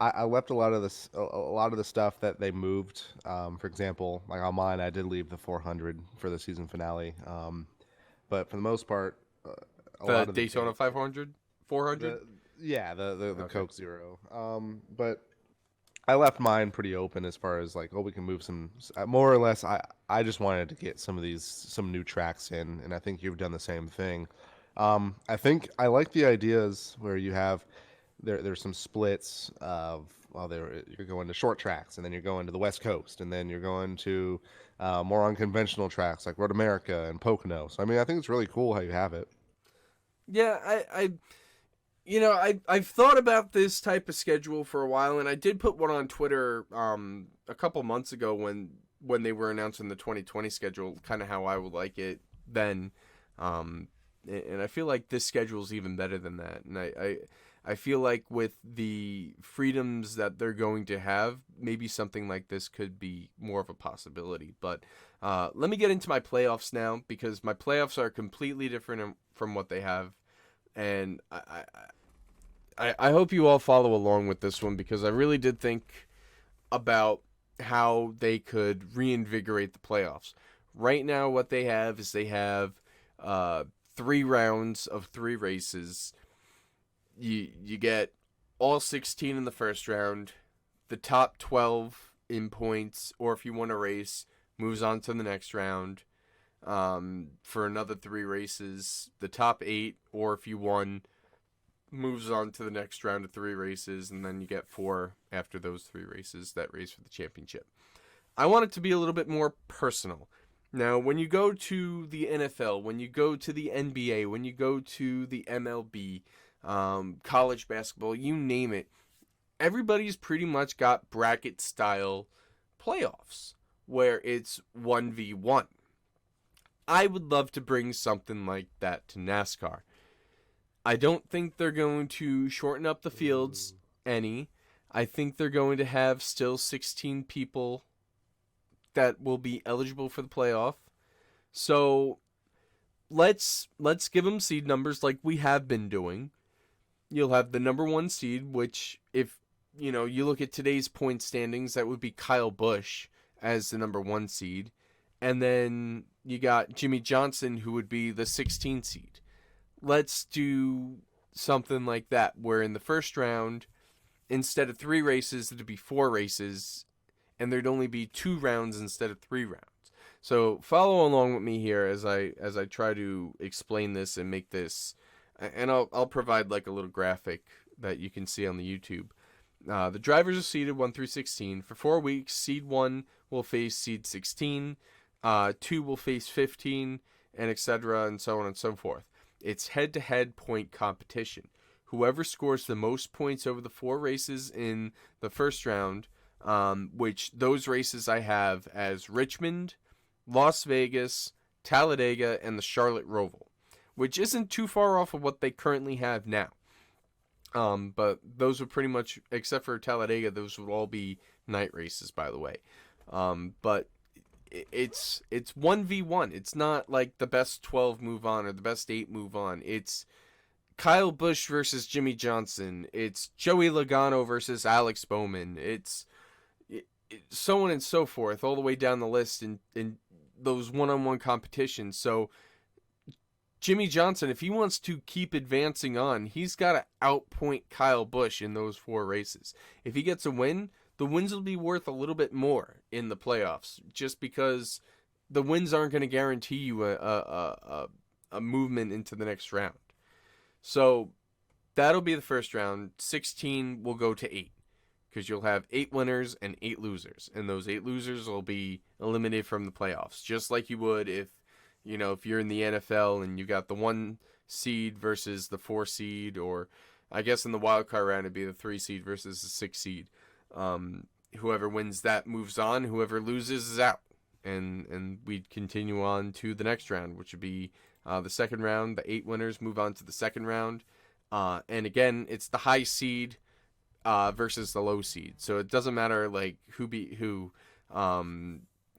I left a lot of this, a lot of the stuff that they moved. For example, like on mine, I did leave the 400 for the season finale. But for the most part, a The lot of the Daytona dates, 500? 400? the yeah, the Okay. Coke Zero. But I left mine pretty open as far as like, oh, we can move some more or less. I just wanted to get some new tracks in, and I think you've done the same thing. I think I like the ideas where you have there's some splits of well, you're going to short tracks, and then you're going to the West Coast, and then you're going to more unconventional tracks like Road America and Pocono. So I mean, I think it's really cool how you have it. Yeah, I've thought about this type of schedule for a while, and I did put one on Twitter a couple months ago when they were announcing the 2020 schedule, kind of how I would like it then. And I feel like this schedule is even better than that. And I feel like with the freedoms that they're going to have, maybe something like this could be more of a possibility. But let me get into my playoffs now, because my playoffs are completely different from what they have. And I hope you all follow along with this one, because I really did think about how they could reinvigorate the playoffs. Right now, what they have is they have 3 rounds of 3 races. You get all 16 in the first round. The top 12 in points, or if you win a race, moves on to the next round for another 3 races. The top 8, or if you won, moves on to the next round of 3 races, and then you get 4 after those 3 races that race for the championship. I want it to be a little bit more personal. Now, when you go to the NFL, when you go to the NBA, when you go to the MLB, college basketball, you name it, everybody's pretty much got bracket style playoffs where it's 1v1. I would love to bring something like that to NASCAR. I don't think they're going to shorten up the fields any. I think they're going to have still 16 people that will be eligible for the playoff. So let's give them seed numbers like we have been doing. You'll have the number 1 seed, which if you look at today's point standings, that would be Kyle Busch as the number 1 seed. And then you got Jimmy Johnson, who would be the 16 seed. Let's do something like that, where in the first round, instead of 3 races, it'd be 4 races, and there'd only be 2 rounds instead of 3 rounds. So follow along with me here as I try to explain this and make this, and I'll provide like a little graphic that you can see on the YouTube. The drivers are seeded 1 through 16 for 4 weeks. Seed 1 will face seed 16, 2 will face 15, and etc. and so on and so forth. It's head-to-head point competition. Whoever scores the most points over the 4 races in the first round, which those races I have as Richmond, Las Vegas, Talladega, and the Charlotte Roval, which isn't too far off of what they currently have now. But those would pretty much, except for Talladega, those would all be night races, by the way. But it's 1v1. It's not like the best 12 move on or the best 8 move on. It's Kyle Busch versus Jimmy Johnson. It's Joey Logano versus Alex Bowman. It's so on and so forth, all the way down the list in those one-on-one competitions. So Jimmy Johnson, if he wants to keep advancing on, he's got to outpoint Kyle Busch in those 4 races. If he gets a win, the wins will be worth a little bit more in the playoffs, just because the wins aren't going to guarantee you a movement into the next round. So that'll be the first round. 16 will go to 8, because you'll have 8 winners and 8 losers, and those 8 losers will be eliminated from the playoffs, just like you would if you're in the NFL and you got the 1 seed versus the 4 seed, or I guess in the wild card round, it'd be the 3 seed versus the 6 seed. Whoever wins that moves on. Whoever loses is out. And we'd continue on to the next round, which would be the second round. The 8 winners move on to the second round. And again, it's the high seed versus the low seed. So it doesn't matter like who beat who.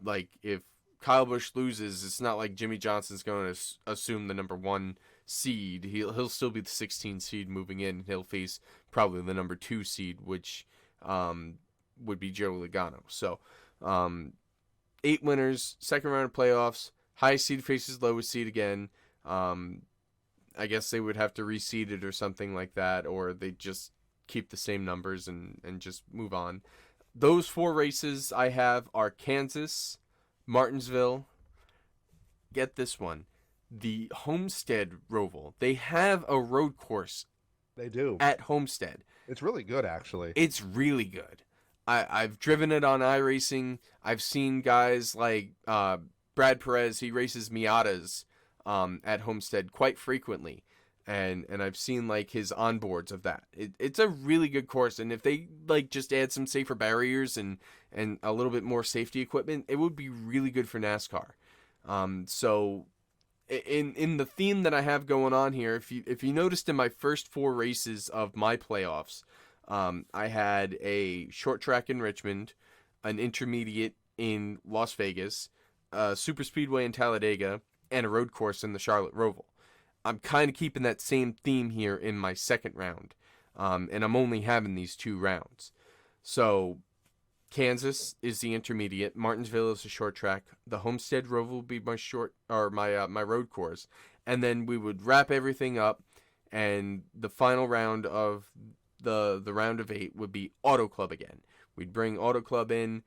Like if Kyle Busch loses, it's not like Jimmy Johnson's going to assume the number 1 seed. He'll still be the 16 seed moving in. He'll face probably the number 2 seed, which would be Joe Logano. So 8 winners, second round of playoffs. High seed faces lowest seed again. I guess they would have to reseed it or something like that, or they just keep the same numbers and just move on. Those 4 races I have are Kansas, Martinsville. Get this one. The Homestead Roval. They have a road course. They do. At Homestead. It's really good, actually. It's really good. I've driven it on iRacing. I've seen guys like Brad Perez. He races Miatas at Homestead quite frequently. And I've seen like his onboards of that. It's a really good course, and if they like just add some safer barriers and a little bit more safety equipment, it would be really good for NASCAR. So in the theme that I have going on here, if you noticed in my first 4 races of my playoffs, I had a short track in Richmond, an intermediate in Las Vegas, a super speedway in Talladega, and a road course in the Charlotte Roval. I'm kind of keeping that same theme here in my second round. And I'm only having these 2 rounds. So Kansas is the intermediate. Martinsville is the short track. The Homestead Roval will be my road course. And then we would wrap everything up. And the final round of the round of 8 would be Auto Club again. We'd bring Auto Club in.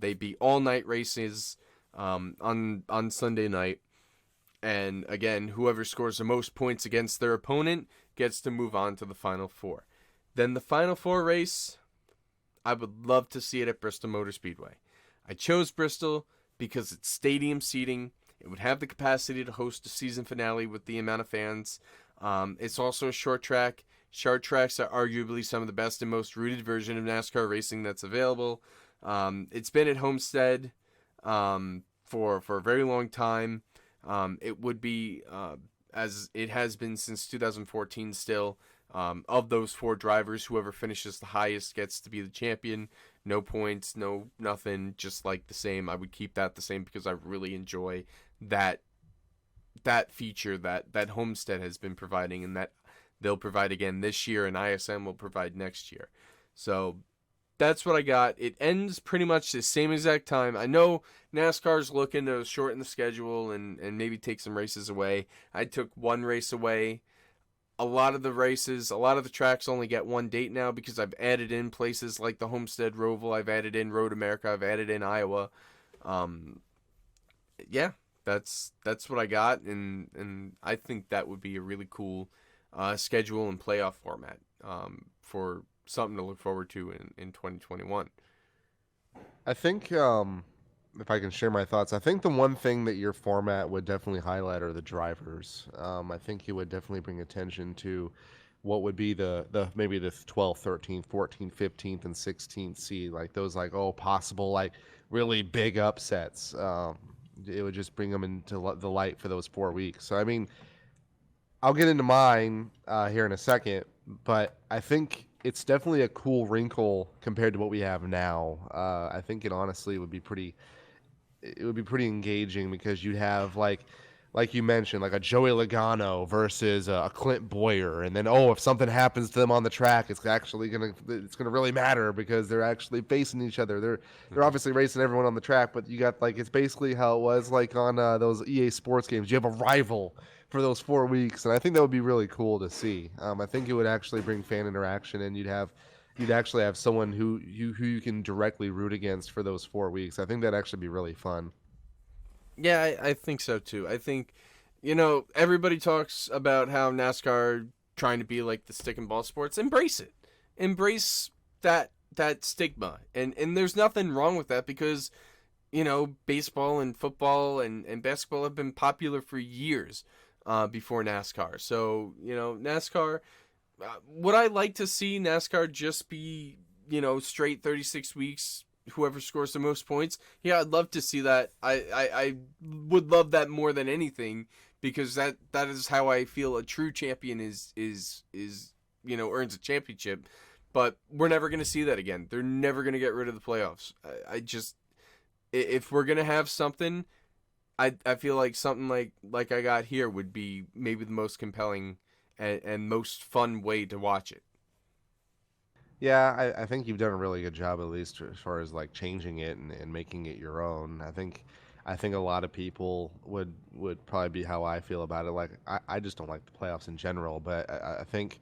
They'd be all-night races on Sunday night. And again, whoever scores the most points against their opponent gets to move on to the Final 4. Then the Final 4 race, I would love to see it at Bristol Motor Speedway. I chose Bristol because it's stadium seating. It would have the capacity to host a season finale with the amount of fans. It's also a short track. Short tracks are arguably some of the best and most rooted version of NASCAR racing that's available. It's been at Homestead for a very long time. It would be, as it has been since 2014 still, of those 4 drivers, whoever finishes the highest gets to be the champion. No points, no nothing, just like the same. I would keep that the same because I really enjoy that feature that Homestead has been providing, and that they'll provide again this year, and ISM will provide next year. So that's what I got. It ends pretty much the same exact time. I know NASCAR's looking to shorten the schedule and maybe take some races away. I took 1 race away. A lot of the tracks only get 1 date now because I've added in places like the Homestead Roval. I've added in Road America. I've added in Iowa. Yeah, that's what I got, and I think that would be a really cool schedule and playoff format for something to look forward to in 2021. I think, if I can share my thoughts, I think the one thing that your format would definitely highlight are the drivers. I think you would definitely bring attention to what would be the maybe the 12th, 13th, 14th, 15th, and 16th seed, like those possible like really big upsets. It would just bring them into the light for those 4 weeks. So I mean, I'll get into mine here in a second, but I think it's definitely a cool wrinkle compared to what we have now. I think it honestly would be pretty engaging because you'd have like you mentioned, like a Joey Logano versus a Clint Boyer, and then if something happens to them on the track, it's gonna really matter because they're actually facing each other. They're obviously racing everyone on the track, but you got like it's basically how it was like on those EA Sports games. You have a rival for those 4 weeks, and I think that would be really cool to see. I think it would actually bring fan interaction, and you'd actually have someone who you can directly root against for those 4 weeks. I think that'd actually be really fun. Yeah, I think so too. I think, everybody talks about how NASCAR trying to be like the stick and ball sports. Embrace it. Embrace that stigma. And there's nothing wrong with that because, baseball and football and basketball have been popular for years before NASCAR. So, NASCAR, would I like to see NASCAR just be, straight 36 weeks, whoever scores the most points? Yeah, I'd love to see that. I would love that more than anything, because that is how I feel a true champion is earns a championship. But we're never going to see that again. They're never going to get rid of the playoffs. I just, if we're going to have something, I feel like something like I got here would be maybe the most compelling and most fun way to watch it. Yeah, I think you've done a really good job, at least as far as like changing it and making it your own. I think a lot of people would probably be how I feel about it. Like I just don't like the playoffs in general, but I think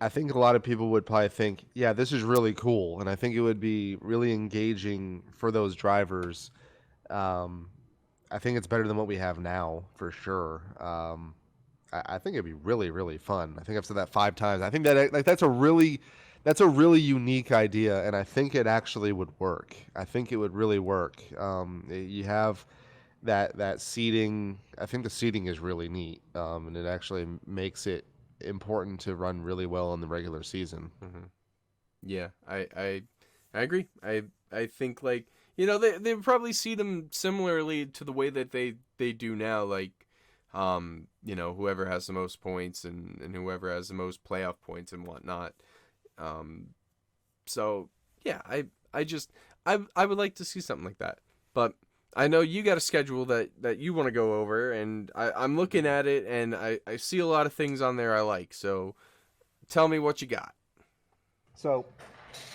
a lot of people would probably think, yeah, this is really cool, and I think it would be really engaging for those drivers. Um, I think it's better than what we have now for sure. I think it'd be really, really fun. I think I've said that 5 times. I think that like that's a really unique idea, and I think it actually would work. I think it would really work. You have that seating. I think the seating is really neat, and it actually makes it important to run really well in the regular season. Hmm. Yeah, I agree. I think, like, they probably see them similarly to the way that they do now. Like, whoever has the most points and whoever has the most playoff points and whatnot. Um, so yeah, I just I would like to see something like that. But I know you got a schedule that you want to go over, and I'm looking at it, and I see a lot of things on there I like. So tell me what you got. So,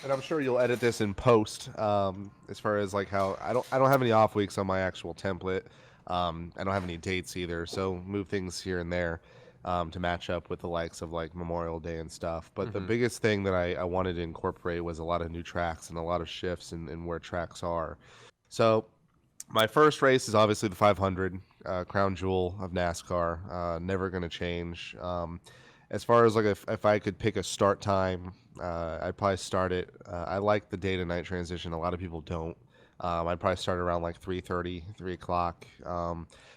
and I'm sure you'll edit this in post. As far as like how I don't have any off weeks on my actual template. I don't have any dates either, so move things here and there to match up with the likes of like Memorial Day and stuff. But the Mm-hmm. biggest thing that I wanted to incorporate was a lot of new tracks and a lot of shifts in where tracks are. So my first race is obviously the 500, crown jewel of NASCAR. Never going to change. As far as like if I could pick a start time, I'd probably start it. I like the day to night transition. A lot of people don't. I'd probably start around like 3:30, 3 o'clock.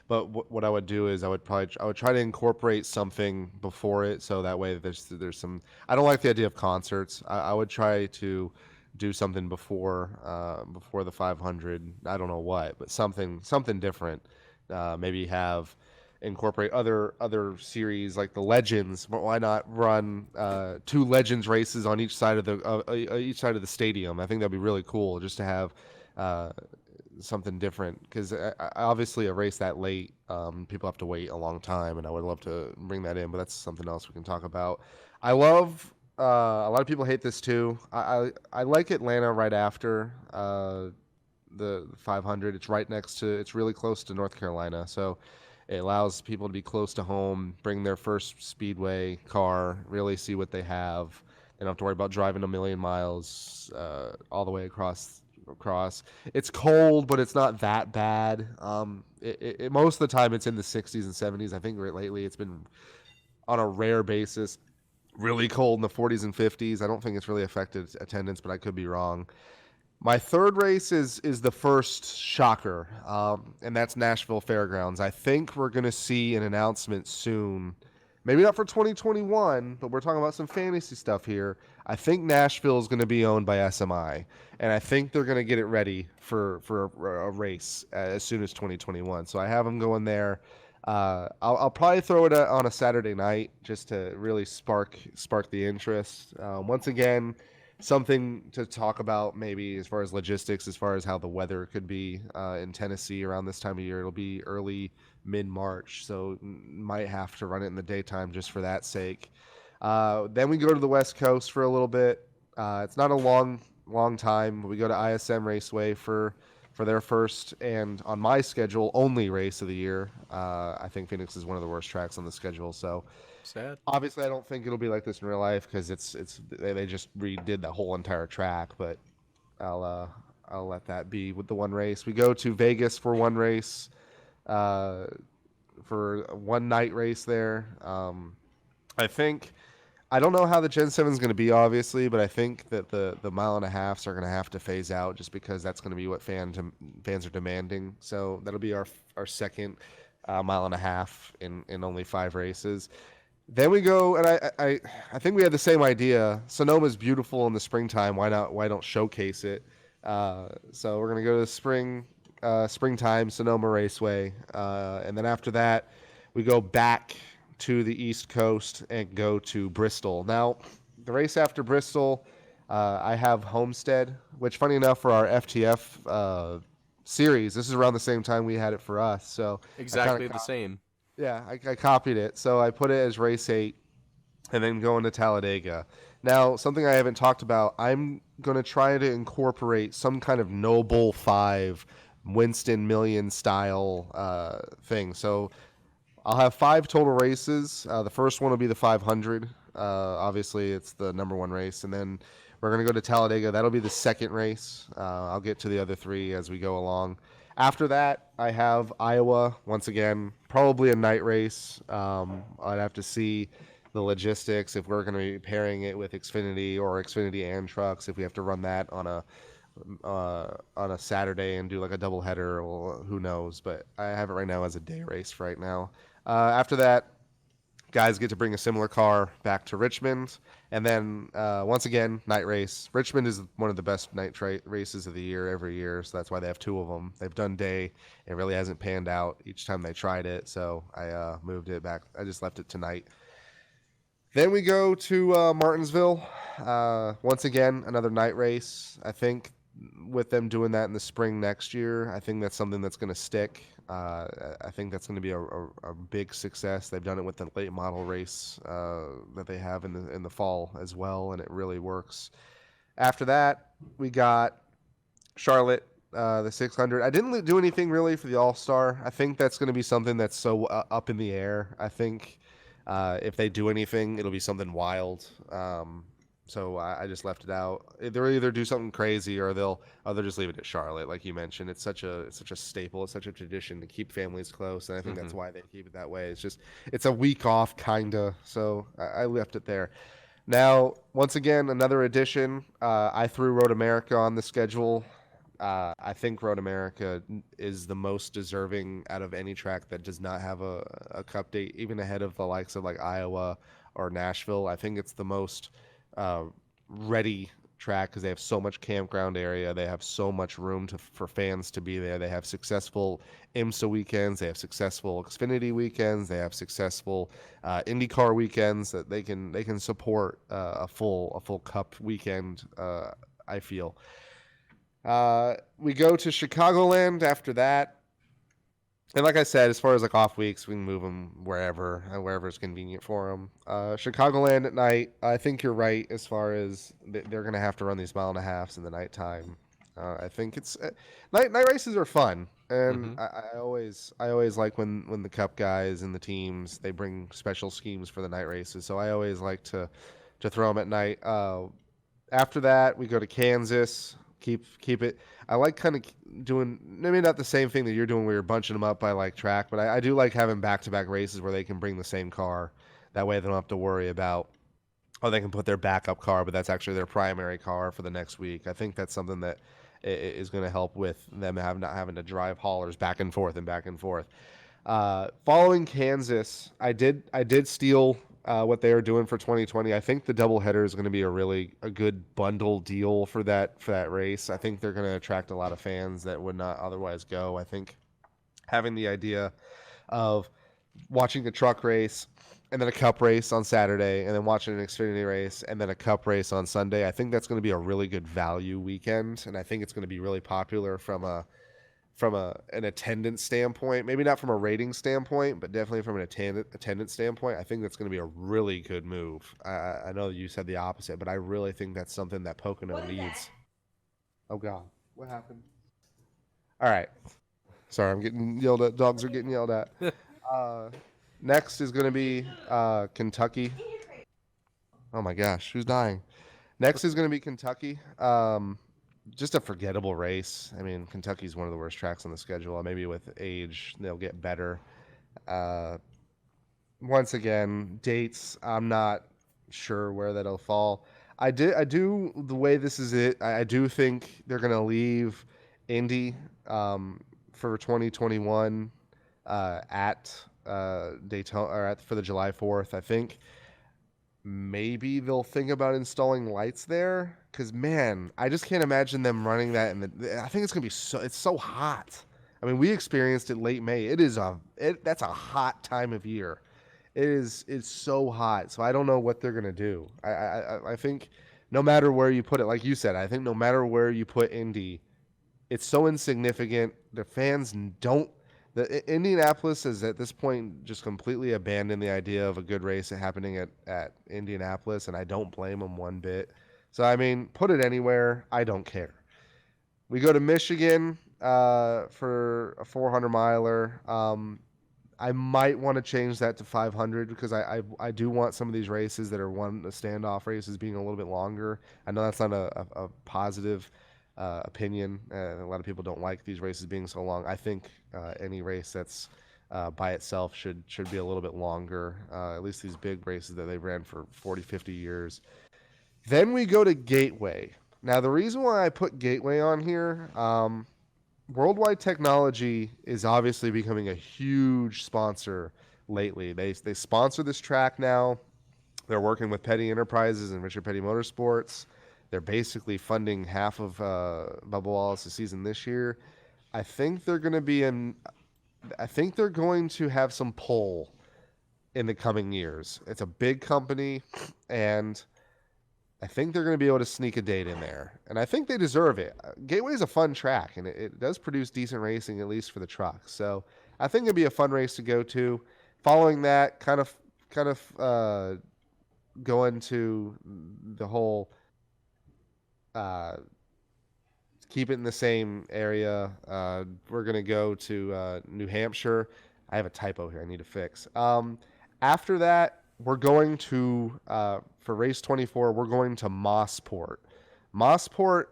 But what I would do is I would try to incorporate something before it, so that way there's some. I don't like the idea of concerts. I would try to do something before the 500. I don't know what, but something different. Maybe have incorporate other series like the Legends. But why not run two Legends races on each side of the stadium? I think that'd be really cool just to have uh, something different because obviously a race that late, people have to wait a long time, and I would love to bring that in. But that's something else we can talk about. I love. A lot of people hate this too. I like Atlanta right after the 500. It's right next to. It's really close to North Carolina, so it allows people to be close to home, bring their first speedway car, really see what they have. They don't have to worry about driving a million miles all the way across. It's cold, but it's not that bad. Most of the time, it's in the 60s and 70s. I think lately it's been on a rare basis really cold in the 40s and 50s. I don't think it's really affected attendance, but I could be wrong. My third race is the first shocker, and that's Nashville Fairgrounds. I think we're going to see an announcement soon. Maybe not for 2021, but we're talking about some fantasy stuff here. I think Nashville is going to be owned by SMI, and I think they're going to get it ready for a race as soon as 2021. So I have them going there. I'll probably throw it on a Saturday night just to really spark the interest. Once again, something to talk about maybe as far as logistics, as far as how the weather could be in Tennessee around this time of year. It'll be early mid March, so might have to run it in the daytime just for that sake. Then we go to the West Coast for a little bit. It's not a long time. We go to ISM Raceway for their first and on my schedule only race of the year. I think Phoenix is one of the worst tracks on the schedule, so Sad. obviously I don't think it'll be like this in real life because they just redid the whole entire track. But I'll uh, I'll let that be with the one race. We go to Vegas for one race, uh, for a one night race there. I think I don't know how the Gen 7 is going to be, obviously, but I think that the mile and a halfs are going to have to phase out just because that's going to be what fans are demanding. So that'll be our second mile and a half in only 5 races. Then we go, and I think we had the same idea. Sonoma's beautiful in the springtime. Why not? Why don't showcase it? So we're gonna go to springtime Sonoma Raceway, and then after that, we go back to the East Coast and go to Bristol. Now, the race after Bristol, I have Homestead, which, funny enough, for our FTF series, this is around the same time we had it for us. So I kind Exactly of the same. yeah, I copied it. So I put it as race 8 and then going to Talladega. Now, something I haven't talked about, I'm going to try to incorporate some kind of Noble 5 Winston Million style thing. So I'll have 5 total races. The first one will be the 500. Obviously, it's the number 1 race. And then we're going to go to Talladega. That'll be the second race. I'll get to the other 3 as we go along. After that, I have Iowa once again, probably a night race. I'd have to see the logistics if we're going to be pairing it with Xfinity or Xfinity and Trucks. If we have to run that on a Saturday and do like a double header, well, who knows? But I have it right now as a day race right now. After that, guys get to bring a similar car back to Richmond. And then once again, night race. Richmond is one of the best races of the year every year, so that's why they have 2 of them. They've done day. It really hasn't panned out each time they tried it, so I moved it back. I just left it tonight. Then we go to Martinsville. Once again, another night race. I think with them doing that in the spring next year, I think that's something that's going to stick. I think that's going to be a big success. They've done it with the late model race that they have in the fall as well, and it really works. After that, we got Charlotte, the 600. I didn't do anything really for the All Star. I think that's going to be something that's so up in the air. I think if they do anything, it'll be something wild. So I just left it out. They'll either do something crazy or they'll just leave it at Charlotte, like you mentioned. It's such a staple. It's such a tradition to keep families close, and I think that's why they keep it that way. It's a week off, kinda. So I left it there. Now, once again, another addition. I threw Road America on the schedule. I think Road America is the most deserving out of any track that does not have a cup date, even ahead of the likes of like Iowa or Nashville. I think it's the most ready track because they have so much campground area. They have so much room for fans to be there. They have successful IMSA weekends. They have successful Xfinity weekends. They have successful IndyCar weekends that they can support a full Cup weekend. I feel. We go to Chicagoland after that. And like I said, as far as like off weeks, we can move them wherever is convenient for them. Chicagoland at night, I think you're right as far as they're going to have to run these 1.5 miles in the nighttime. I think it's night races are fun, and I always like when the Cup guys and the teams they bring special schemes for the night races. So I always like to throw them at night. After that, we go to Kansas. Keep it. I like kind of doing maybe not the same thing that you're doing where you're bunching them up by like track, but I do like having back-to-back races where they can bring the same car. That way they don't have to worry about, they can put their backup car, but that's actually their primary car for the next week. I think that's something that is going to help with them not having to drive haulers back and forth and back and forth. Following Kansas, I did steal what they are doing for 2020. I think the doubleheader is going to be a good bundle deal for that race. I think they're going to attract a lot of fans that would not otherwise go. I think having the idea of watching a truck race and then a cup race on Saturday and then watching an Xfinity race and then a cup race on Sunday, I think that's going to be a really good value weekend, and I think it's going to be really popular from an attendance standpoint, maybe not from a rating standpoint, but definitely from an attendance standpoint. I think that's going to be a really good move. I know you said the opposite, but I really think that's something that Pocono needs. Oh God, what happened? All right, sorry, I'm getting yelled at. Dogs are getting yelled at. Next is going to be Kentucky. Oh my gosh, who's dying? Next is going to be Kentucky. Just a forgettable race. I mean, Kentucky's one of the worst tracks on the schedule. Maybe with age, they'll get better. Once again, dates, I'm not sure where that'll fall. I do the way this is it. I do think they're going to leave Indy for 2021 at Daytona or for the July 4th. I think maybe they'll think about installing lights there because, man, I just can't imagine them running that. I think it's gonna be it's so hot. I mean, we experienced it late May. That's a hot time of year. It's so hot. So I don't know what they're gonna do. I think no matter where you put it, like you said, I think no matter where you put Indy, it's so insignificant. The fans don't. Indianapolis has at this point just completely abandoned the idea of a good race happening at Indianapolis, and I don't blame them one bit. So I mean, put it anywhere. I don't care. We go to Michigan for a 400 miler. I might want to change that to 500 because I do want some of these races that are the standoff races being a little bit longer. I know that's not a positive opinion. A lot of people don't like these races being so long. I think any race that's by itself should be a little bit longer, at least these big races that they've ran for 40, 50 years. Then we go to Gateway. Now, the reason why I put Gateway on here, Worldwide Technology is obviously becoming a huge sponsor lately. They sponsor this track now. They're working with Petty Enterprises and Richard Petty Motorsports. They're basically funding half of Bubba Wallace's season this year. I think they're going to have some pull in the coming years. It's a big company, and I think they're going to be able to sneak a date in there. And I think they deserve it. Gateway is a fun track, and it does produce decent racing, at least for the trucks. So I think it'd be a fun race to go to. Following that, kind of going to the whole keep it in the same area. We're going to go to New Hampshire. I have a typo here I need to fix. After that, we're going to, for race 24, we're going to Mossport. Mossport,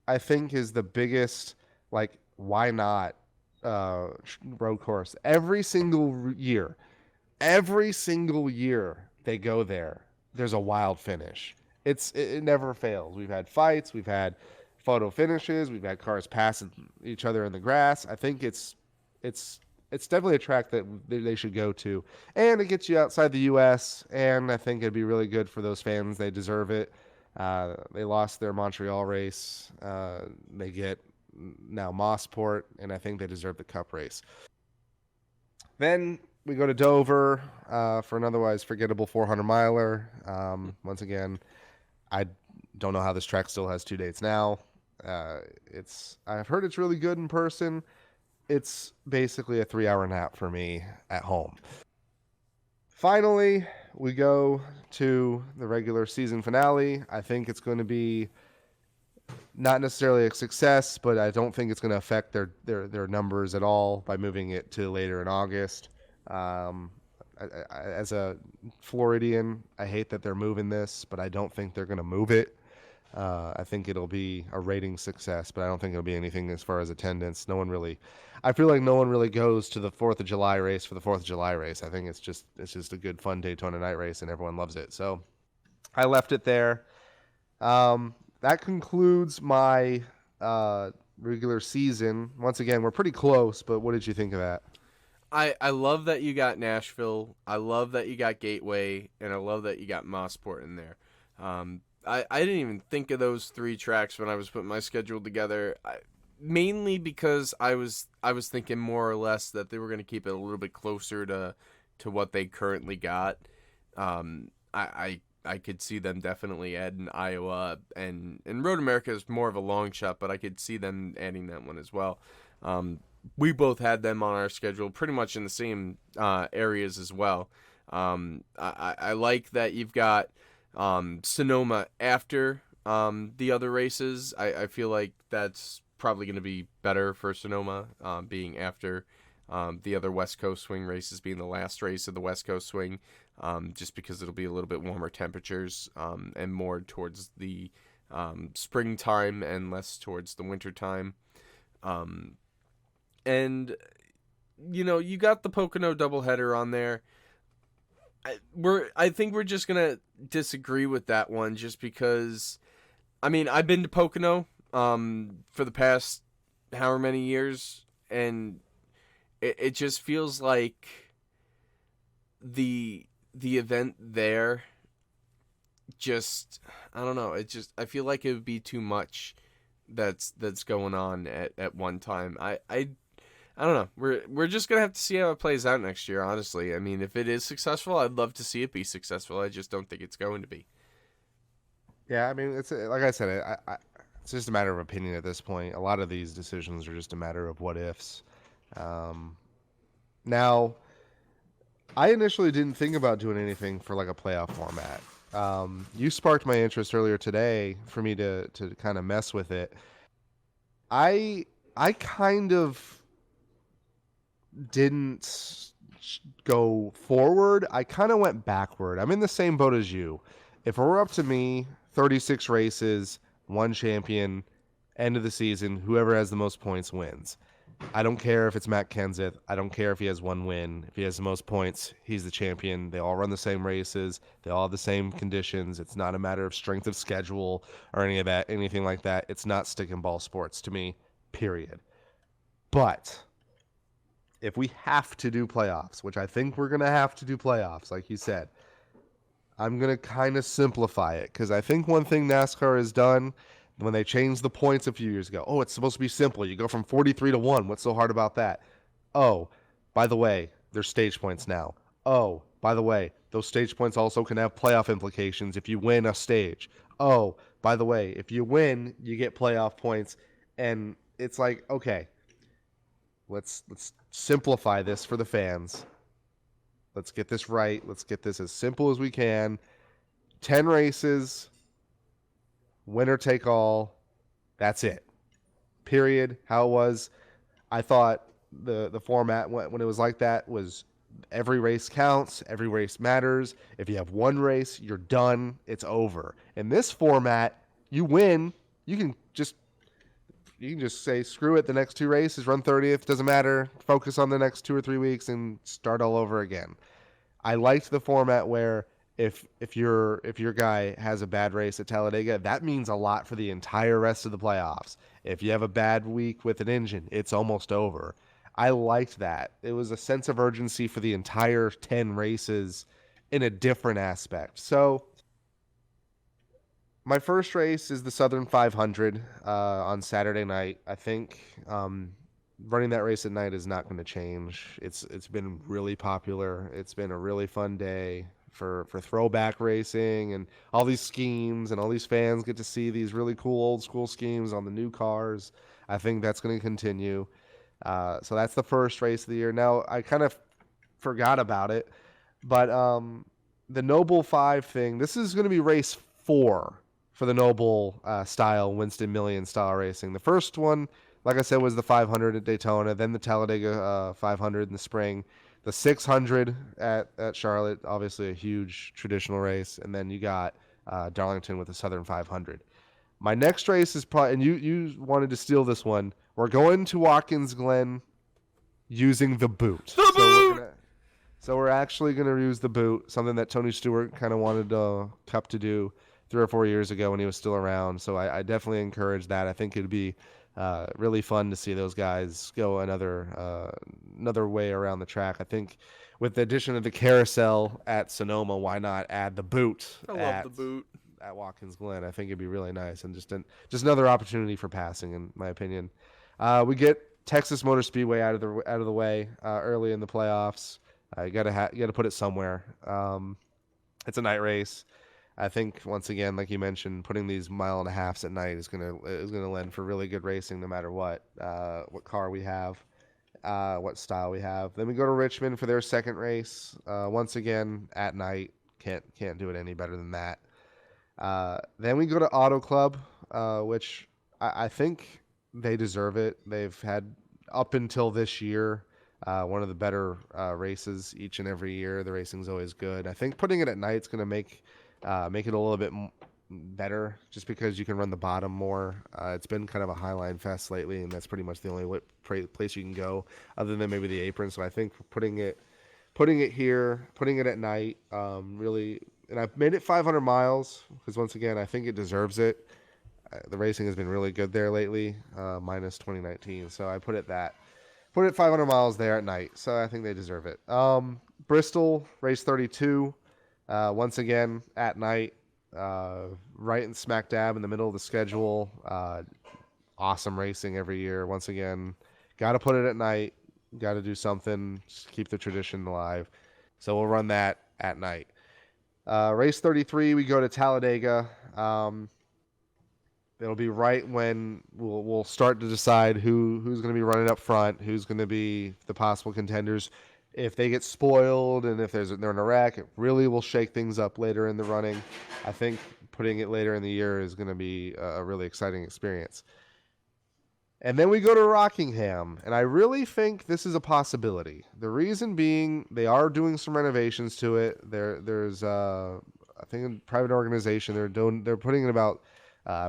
I think, is the biggest, like, why not road course. Every single year they go there, there's a wild finish. It never fails. We've had fights, we've had photo finishes, we've had cars passing each other in the grass. I think it's definitely a track that they should go to, and it gets you outside the U.S. And I think it'd be really good for those fans. They deserve it. They lost their Montreal race. They get now Mossport, and I think they deserve the Cup race. Then we go to Dover for an otherwise forgettable 400 miler. Once again, I don't know how this track still has 2 dates now. I've heard it's really good in person. It's basically a 3-hour nap for me at home. Finally, we go to the regular season finale. I think it's going to be not necessarily a success, but I don't think it's going to affect their numbers at all by moving it to later in August. As a Floridian, I hate that they're moving this, but I don't think they're going to move it. I think it'll be a rating success, but I don't think it'll be anything as far as attendance. I feel like no one really goes to the 4th of July race for the 4th of July race. I think it's just a good, fun Daytona night race, and everyone loves it. So I left it there. That concludes my regular season. Once again, we're pretty close, but what did you think of that? I love that you got Nashville. I love that you got Gateway, and I love that you got Mossport in there. I didn't even think of those 3 tracks when I was putting my schedule together. Mainly because I was thinking more or less that they were going to keep it a little bit closer to what they currently got. I could see them definitely adding Iowa, and Road America is more of a long shot, but I could see them adding that one as well. We both had them on our schedule pretty much in the same areas as well. I like that you've got Sonoma after the other races. I feel like that's probably going to be better for Sonoma, being after the other West Coast swing races, being the last race of the West Coast swing, just because it'll be a little bit warmer temperatures and more towards the springtime and less towards the wintertime. And, you got the Pocono doubleheader on there. I think we're just gonna disagree with that one, just because, I've been to Pocono for the past however many years, and it just feels like the event there just, I don't know, I feel like it would be too much that's going on at one time. I don't know. We're just gonna have to see how it plays out next year. Honestly, I mean, if it is successful, I'd love to see it be successful. I just don't think it's going to be. Yeah, I mean, it's like I said, it's just a matter of opinion at this point. A lot of these decisions are just a matter of what ifs. Um, Now, I initially didn't think about doing anything for like a playoff format. You sparked my interest earlier today for me to kind of mess with it. I I kind of didn't go forward. I kind of went backward. I'm in the same boat as you. If it were up to me, 36 races, one champion, end of the season, whoever has the most points wins. I don't care if it's Matt Kenseth. I don't care if he has one win. If he has the most points, he's the champion. They all run the same races. They all have the same conditions. It's not a matter of strength of schedule or any of that, anything like that. It's not stick and ball sports to me, period. But if we have to do playoffs, which I think we're going to have to do playoffs, like you said, I'm going to kind of simplify it because I think one thing NASCAR has done when they changed the points a few years ago, oh, it's supposed to be simple. You go from 43 to 1. What's so hard about that? Oh, by the way, there's stage points now. Oh, by the way, those stage points also can have playoff implications if you win a stage. Oh, by the way, if you win, you get playoff points. And it's like, okay, let's simplify this for the fans. Let's get this right. Let's get this as simple as we can. 10 races, winner take all. That's it. Period. How it was. I thought the format when it was like that was every race counts, every race matters. If you have one race, you're done. It's over. In this format, you win, you can just say screw it. The next two races, run 30th, doesn't matter. Focus on the next 2 or 3 weeks and start all over again. I liked the format where if your guy has a bad race at Talladega, that means a lot for the entire rest of the playoffs. If you have a bad week with an engine, it's almost over. I liked that. It was a sense of urgency for the entire 10 races in a different aspect. So my first race is the Southern 500 on Saturday night. I think running that race at night is not going to change. It's been really popular. It's been a really fun day for throwback racing and all these schemes, and all these fans get to see these really cool old school schemes on the new cars. I think that's going to continue. So that's the first race of the year. Now, I kind of forgot about it, but the Noble 5 thing, this is going to be race 4 for the Noble style, Winston Million style racing. The first one, like I said, was the 500 at Daytona, then the Talladega 500 in the spring, the 600 at Charlotte, obviously a huge traditional race, and then you got Darlington with the Southern 500. My next race is probably, and you wanted to steal this one, we're going to Watkins Glen using the boot. The boot! So we're actually going to use the boot, something that Tony Stewart kind of wanted Cup to do 3 or 4 years ago when he was still around. So I definitely encourage that. I think it'd be really fun to see those guys go another way around the track. I think with the addition of the carousel at Sonoma, why not add the boot? I love the boot at Watkins Glen. I think it'd be really nice and just another opportunity for passing, in my opinion. We get Texas Motor Speedway out of the way early in the playoffs. You gotta put it somewhere. It's a night race. I think once again, like you mentioned, putting these 1.5 miles at night is gonna lend for really good racing, no matter what car we have, what style we have. Then we go to Richmond for their second race. Once again at night, can't do it any better than that. Then we go to Auto Club, which I think they deserve it. They've had up until this year one of the better races each and every year. The racing's always good. I think putting it at night is going to make it a little bit better, just because you can run the bottom more. It's been kind of a highline fest lately, and that's pretty much the only place you can go, other than maybe the apron. So I think putting it here, putting it at night, really. And I've made it 500 miles because, once again, I think it deserves it. The racing has been really good there lately, minus 2019. So I put it 500 miles there at night. So I think they deserve it. Bristol, race 32. Once again, at night, right in smack dab in the middle of the schedule. Awesome racing every year. Once again, got to put it at night. Got to do something. Just keep the tradition alive. So we'll run that at night. Race 33, we go to Talladega. It'll be right when we'll start to decide who's going to be running up front, who's going to be the possible contenders. If they get spoiled and if they're in a wreck, it really will shake things up later in the running. I think putting it later in the year is going to be a really exciting experience. And then we go to Rockingham, and I really think this is a possibility. The reason being, they are doing some renovations to it. There's I think a private organization. They're putting in about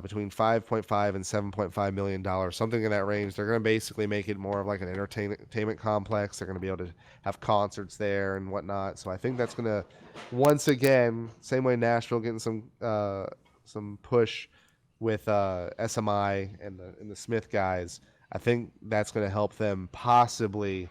between 5.5 and 7.5 million dollars, something in that range. They're going to basically make it more of like an entertainment complex. They're going to be able to have concerts there and whatnot. So I think that's going to, once again, same way Nashville getting some push with SMI and the Smith guys. I think that's going to help them possibly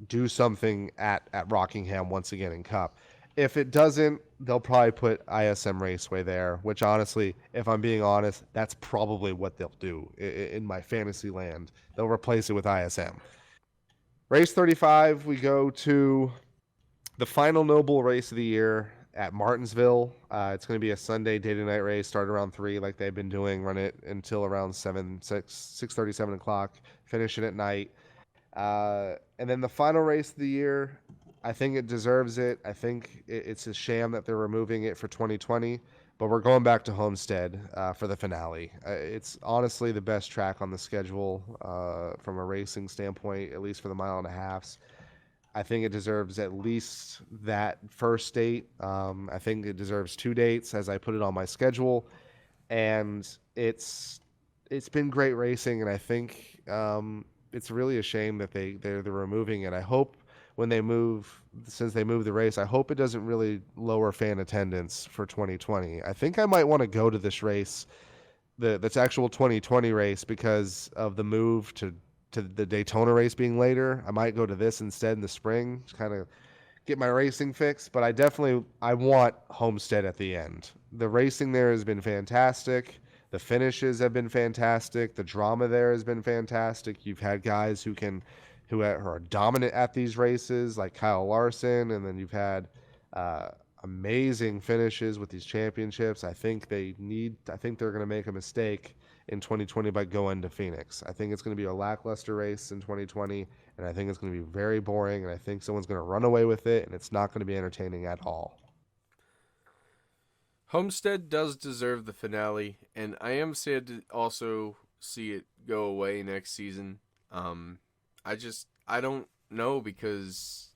do something at Rockingham once again in Cup. If it doesn't, they'll probably put ISM Raceway there, which honestly, if I'm being honest, that's probably what they'll do in my fantasy land. They'll replace it with ISM. Race 35, we go to the final Noble race of the year at Martinsville. It's going to be a Sunday day to night race, start around 3 like they've been doing, run it until around 6:30, 7 o'clock, finish it at night. And then the final race of the year, I think it deserves it. I think it's a sham that they're removing it for 2020, but we're going back to Homestead for the finale. It's honestly the best track on the schedule from a racing standpoint, at least for the mile and a halves. I think it deserves at least that first date. I think it deserves 2 dates as I put it on my schedule, and it's been great racing, and I think it's really a shame that they're removing it. I hope since they moved the race, I hope it doesn't really lower fan attendance for 2020. I think I might want to go to this race, that's actual 2020 race, because of the move to the Daytona race being later. I might go to this instead in the spring, just kind of get my racing fix. But I want Homestead at the end. The racing there has been fantastic. The finishes have been fantastic. The drama there has been fantastic. You've had guys who are dominant at these races, like Kyle Larson, and then you've had amazing finishes with these championships. I think they're going to make a mistake in 2020 by going to Phoenix. I think it's going to be a lackluster race in 2020, and I think it's going to be very boring, and I think someone's going to run away with it, and it's not going to be entertaining at all. Homestead does deserve the finale, and I am sad to also see it go away next season. I don't know, because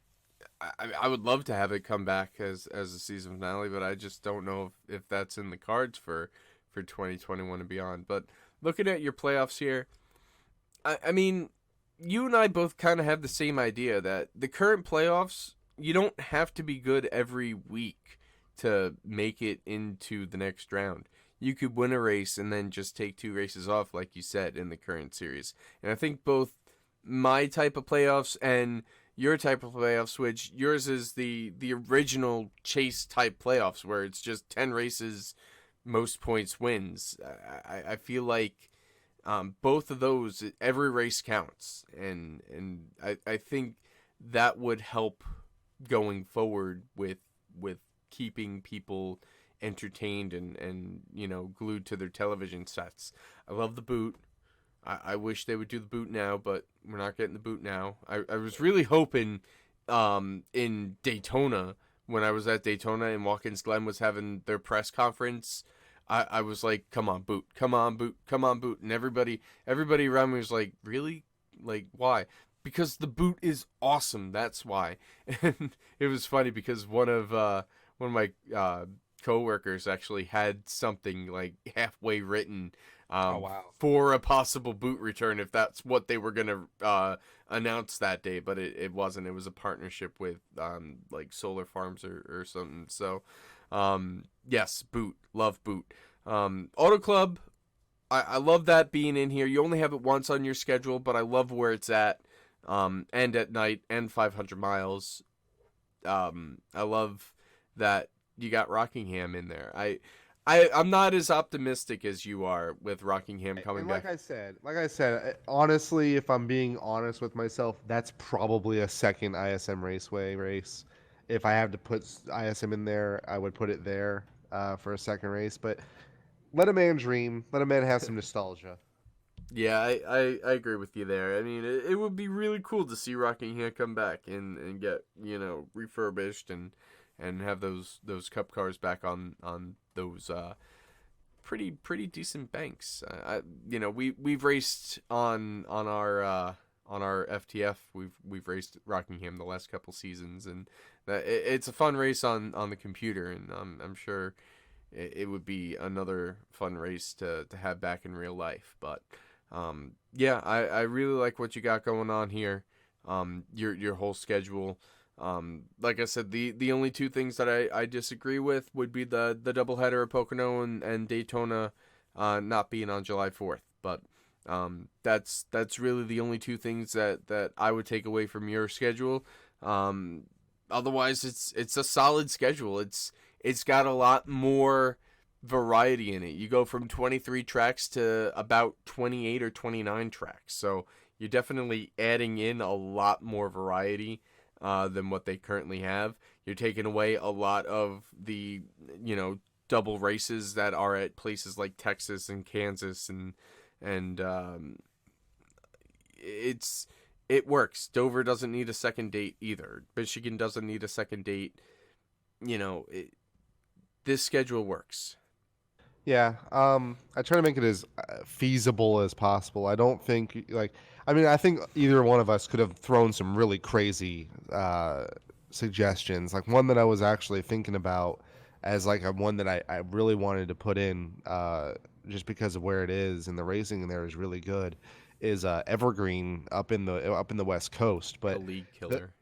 I would love to have it come back as a season finale, but I just don't know if that's in the cards for 2021 and beyond. But looking at your playoffs here, I mean, you and I both kind of have the same idea that the current playoffs, you don't have to be good every week to make it into the next round. You could win a race and then just take 2 races off, like you said, in the current series. And I think both my type of playoffs and your type of playoffs, which yours is the original chase type playoffs, where it's just 10 races, most points wins. I feel like both of those, every race counts, and I think that would help going forward with keeping people entertained and glued to their television sets. I love the boot. I wish they would do the boot now, but we're not getting the boot now. I was really hoping in Daytona, when I was at Daytona and Watkins Glen was having their press conference, I was like, come on, boot, come on, boot, come on, boot. And everybody around me was like, really? Like, why? Because the boot is awesome. That's why. And it was funny because one of my coworkers actually had something like halfway written for a possible boot return, if that's what they were going to announce that day, but it wasn't. It was a partnership with like solar farms or something. So yes, boot, love boot. Auto Club, I love that being in here. You only have it once on your schedule, but I love where it's at. and at night, and 500 miles. I love that you got Rockingham in there. I'm not as optimistic as you are with Rockingham coming And back. like I said, honestly, if I'm being honest with myself, that's probably a second ISM Raceway race. If I have to put ISM in there, I would put it there for a second race. But let a man dream. Let a man have some nostalgia. Yeah, I agree with you there. I mean, it would be really cool to see Rockingham come back and get, refurbished and have those cup cars back on those pretty decent banks. We've raced on our FTF. We've raced Rockingham the last couple seasons, and it's a fun race on the computer, and I'm sure it would be another fun race to have back in real life. But yeah, I really like what you got going on here. Your whole schedule. Like I said, the only two things that I disagree with would be the doubleheader of Pocono and Daytona not being on July 4th. But that's really the only two things that I would take away from your schedule. Otherwise, it's a solid schedule. It's got a lot more variety in it. You go from 23 tracks to about 28 or 29 tracks. So you're definitely adding in a lot more variety than what they currently have. You're taking away a lot of the, double races that are at places like Texas and Kansas and it works. Dover doesn't need a second date either. Michigan doesn't need a second date. You know, this schedule works. Yeah, I try to make it as feasible as possible. I don't think I think either one of us could have thrown some really crazy suggestions. Like one that I was actually thinking about as like a one that I really wanted to put in just because of where it is and the racing in there is really good. Is Evergreen up in the West Coast, A but league the, killer.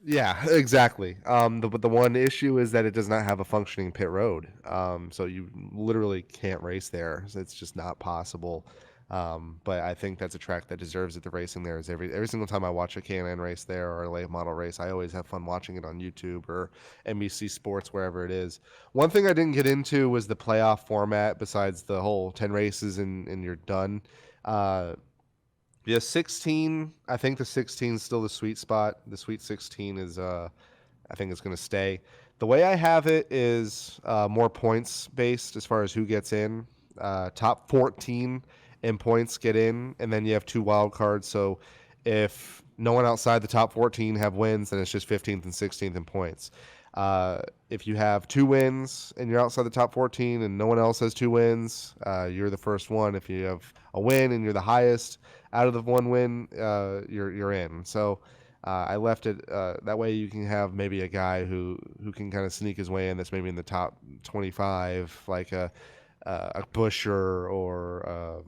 yeah, exactly. But the one issue is that it does not have a functioning pit road. So you literally can't race there. So it's just not possible. But I think that's a track that deserves it. The racing there is every single time I watch a K&N race there or a late model race, I always have fun watching it on YouTube or NBC Sports, wherever it is. One thing I didn't get into was the playoff format. Besides the whole 10 races and you're done. Uh, yeah, 16. I think the 16 is still the sweet spot. The sweet 16 is, I think it's going to stay. The way I have it is more points based as far as who gets in. Top 14 in points get in, and then you have two wild cards. So if no one outside the top 14 have wins, then it's just 15th and 16th in points. Uh, if you have two wins and you're outside the top 14 and no one else has two wins, you're the first one. If you have a win and you're the highest out of the one win, you're in. So I left it that way. You can have maybe a guy who can kind of sneak his way in. That's maybe in the top 25, like a Busher or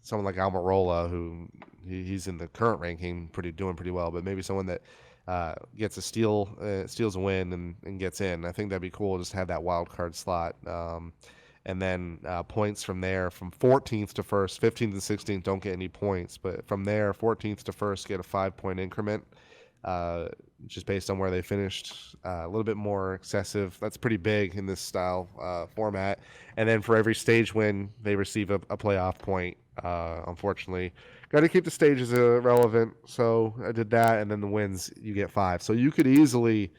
someone like Almirola, who he's in the current ranking, doing pretty well. But maybe someone that gets a steals a win and gets in. I think that'd be cool. Just have that wild card slot. And then points from there, from 14th to first, 15th and 16th don't get any points, but from there, 14th to first get a 5-point increment, just based on where they finished. A little bit more excessive. That's pretty big in this style format. And then for every stage win, they receive a playoff point. Unfortunately, got to keep the stages relevant, so I did that. And then the wins, you get 5. So you could easily,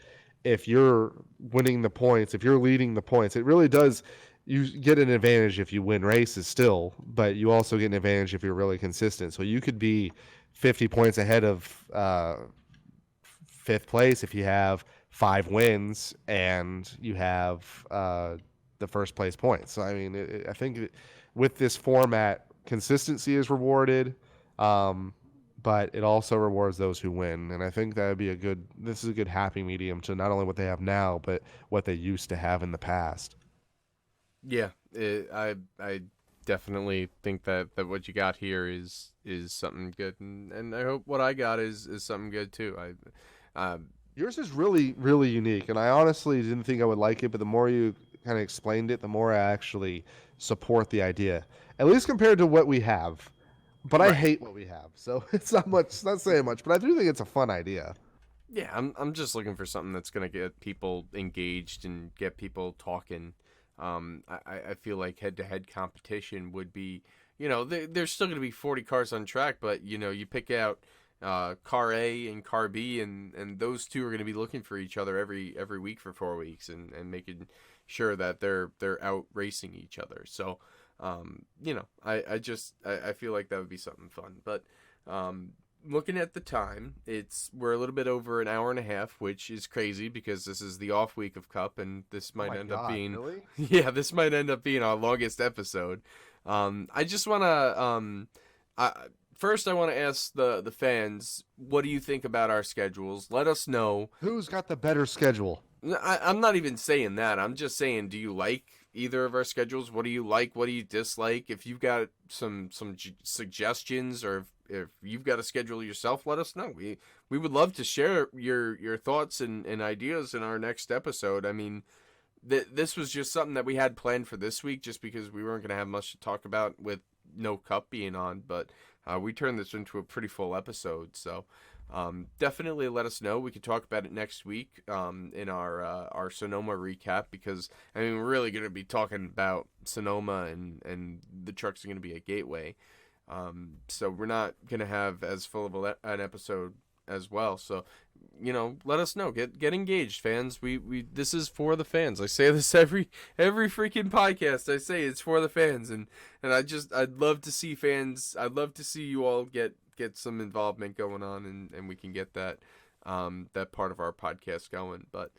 if you're winning the points, if you're leading the points, it really does. You get an advantage if you win races still, but you also get an advantage if you're really consistent. So you could be 50 points ahead of fifth place if you have 5 wins and you have the first place points. So I mean, I think with this format, consistency is rewarded, but it also rewards those who win. And I think that would be this is a good happy medium to not only what they have now, but what they used to have in the past. Yeah, I definitely think that what you got here is something good, and I hope what I got is something good too. Yours is really, really unique, and I honestly didn't think I would like it, but the more you kind of explained it, the more I actually support the idea. At least compared to what we have. but I Right. hate what we have. So it's not saying much, but I do think it's a fun idea. Yeah, I'm just looking for something that's gonna get people engaged and get people talking. I feel like head-to-head competition would be, there's still gonna be 40 cars on track, but you pick out car A and car B, and those two are gonna be looking for each other every week for 4 weeks, and making sure that they're out racing each other. So, I feel like that would be something fun, but. Um, Looking at the time, we're a little bit over an hour and a half, which is crazy because this is the off week of Cup, and this Oh might my end up God, being, really? yeah, this might end up being our longest episode. I just want to, first I want to ask the fans, what do you think about our schedules? Let us know. Who's got the better schedule? I'm not even saying that. I'm just saying, do you like either of our schedules? What do you like? What do you dislike? If you've got some suggestions, or if you've got a schedule yourself, let us know. We would love to share your thoughts and ideas in our next episode. I mean, this was just something that we had planned for this week, just because we weren't going to have much to talk about with no Cup being on. But we turned this into a pretty full episode, so. Definitely let us know. We could talk about it next week in our Sonoma recap, because I mean we're really going to be talking about Sonoma, and the trucks are going to be a gateway. So we're not going to have as full of an episode as well. So let us know. Get engaged, fans. We this is for the fans. I say this every freaking podcast. I say it's for the fans, and I'd love to see fans. I'd love to see you all get some involvement going on, and we can get that part of our podcast going. But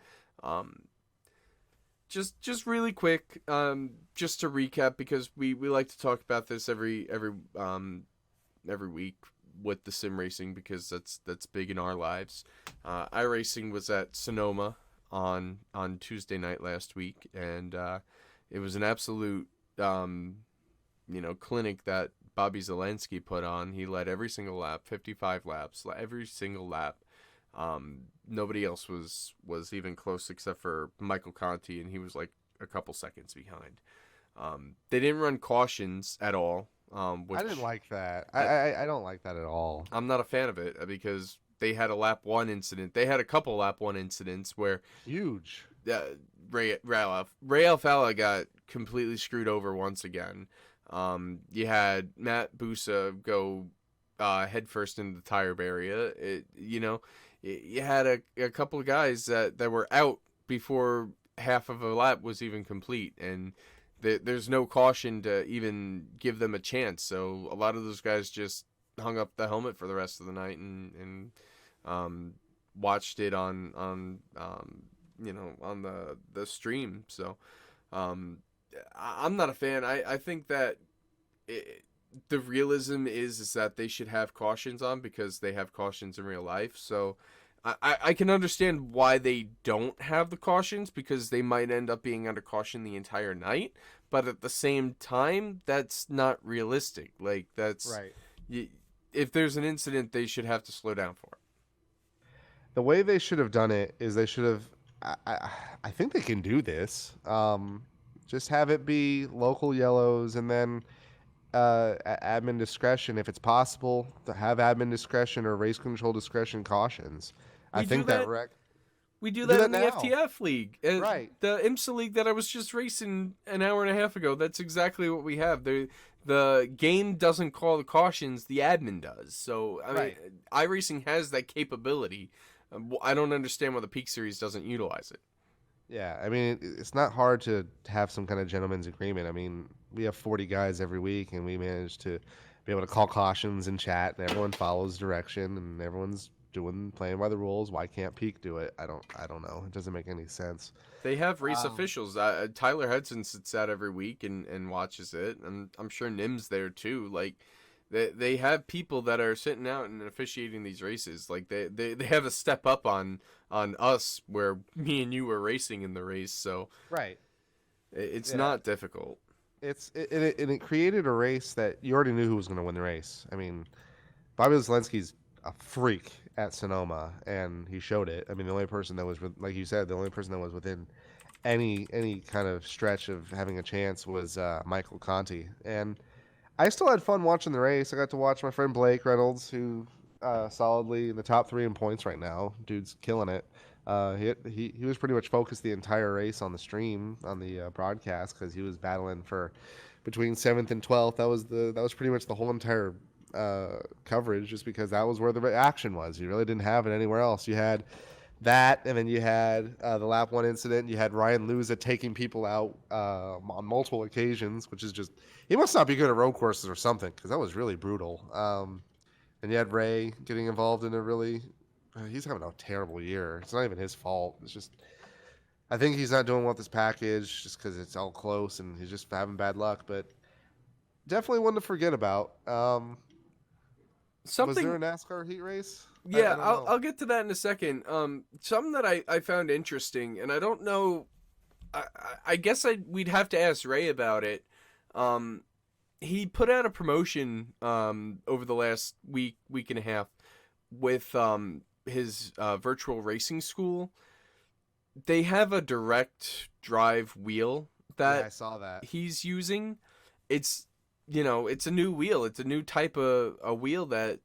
just really quick, just to recap, because we like to talk about this every week with the sim racing, because that's big in our lives. iRacing was at Sonoma on Tuesday night last week, and it was an absolute clinic that Bobby Zelensky put on. He led every single lap, 55 laps, every single lap. Nobody else was even close except for Michael Conti, and he was like a couple seconds behind. They didn't run cautions at all, which I didn't like that. I don't like that at all. I'm not a fan of it, because they had a lap one incident. They had a couple lap one incidents where Huge. Ray Alfala got completely screwed over once again. You had Matt Busa go headfirst into the tire barrier. You had a couple of guys that were out before half of a lap was even complete, and there's no caution to even give them a chance. So a lot of those guys just hung up the helmet for the rest of the night, and watched it on on the stream. So I'm not a fan. I think that the realism is that they should have cautions on, because they have cautions in real life. So I can understand why they don't have the cautions, because they might end up being under caution the entire night. But at the same time, that's not realistic. Like, that's Right. If there's an incident, they should have to slow down for it. The way they should have done it is they should have. I think they can do this. Just have it be local yellows, and then admin discretion, if it's possible, to have admin discretion or race control discretion cautions. I We do think that that. wreck. We do Do that that in the now. FTF league, Right. the IMSA league that I was just racing an hour and a half ago. That's exactly what we have. The game doesn't call the cautions; the admin does. So I mean, Right. iRacing has that capability. I don't understand why the Peak Series doesn't utilize it. Yeah, I mean, it's not hard to have some kind of gentleman's agreement. I mean, we have 40 guys every week, and we manage to be able to call cautions and chat, and everyone follows direction, and everyone's playing by the rules. Why can't Peak do it? I don't know. It doesn't make any sense. They have race Um, officials. Tyler Hudson sits out every week and watches it, and I'm sure Nim's there too. Like, they have people that are sitting out and officiating these races. Like, they have a step up on us, where me and you were racing in the race. So right. it's Yeah. not difficult. It created a race that you already knew who was going to win the race. I mean, Bobby Zelensky's a freak at Sonoma, and he showed it. I mean, the only person that was, like you said, the only person that was within any kind of stretch of having a chance was Michael Conti. And I still had fun watching the race. I got to watch my friend Blake Reynolds, who solidly in the top three in points right now. Dude's killing it. He was pretty much focused the entire race on the stream on the broadcast because he was battling for between 7th and 12th. That was pretty much the whole entire coverage, just because that was where the action was. You really didn't have it anywhere else. You had that, and then you had the lap one incident. You had Ryan Luza taking people out on multiple occasions, which is just, he must not be good at road courses or something, because that was really brutal. And you had Ray getting involved in a really, he's having a terrible year. It's not even his fault. It's just, I think he's not doing well with his package just because it's all close and he's just having bad luck. But definitely one to forget about. Was there a Something, NASCAR heat race? I yeah, don't I'll know. I'll get to that in a second. Something that I found interesting, and I don't know. I guess we'd have to ask Ray about it. Um, he put out a promotion over the last week and a half with his virtual racing school. They have a direct drive wheel Yeah, that I saw that. he's using. It's it's a new wheel. It's a new type of a wheel that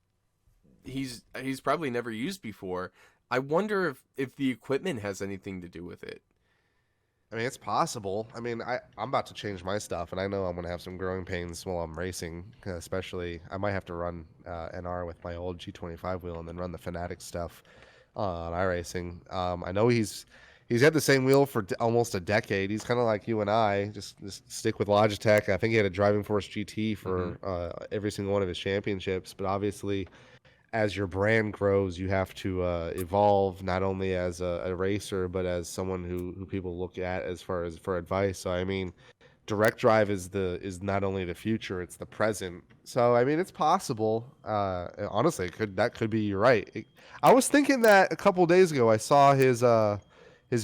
he's probably never used before. I wonder if the equipment has anything to do with it. I mean, it's possible. I mean, I'm about to change my stuff, and I know I'm going to have some growing pains while I'm racing. Especially, I might have to run NR with my old G25 wheel, and then run the Fanatic stuff on iRacing. I know he's had the same wheel for almost a decade. He's kind of like you and I, just stick with Logitech. I think he had a Driving Force GT Mm-hmm. for every single one of his championships, but obviously, as your brand grows, you have to evolve not only as a racer but as someone who people look at as far as for advice. So I mean, direct drive is not only the future, it's the present. So I mean, it's possible. Honestly, that could be, you're right. I was thinking that a couple days ago. I saw his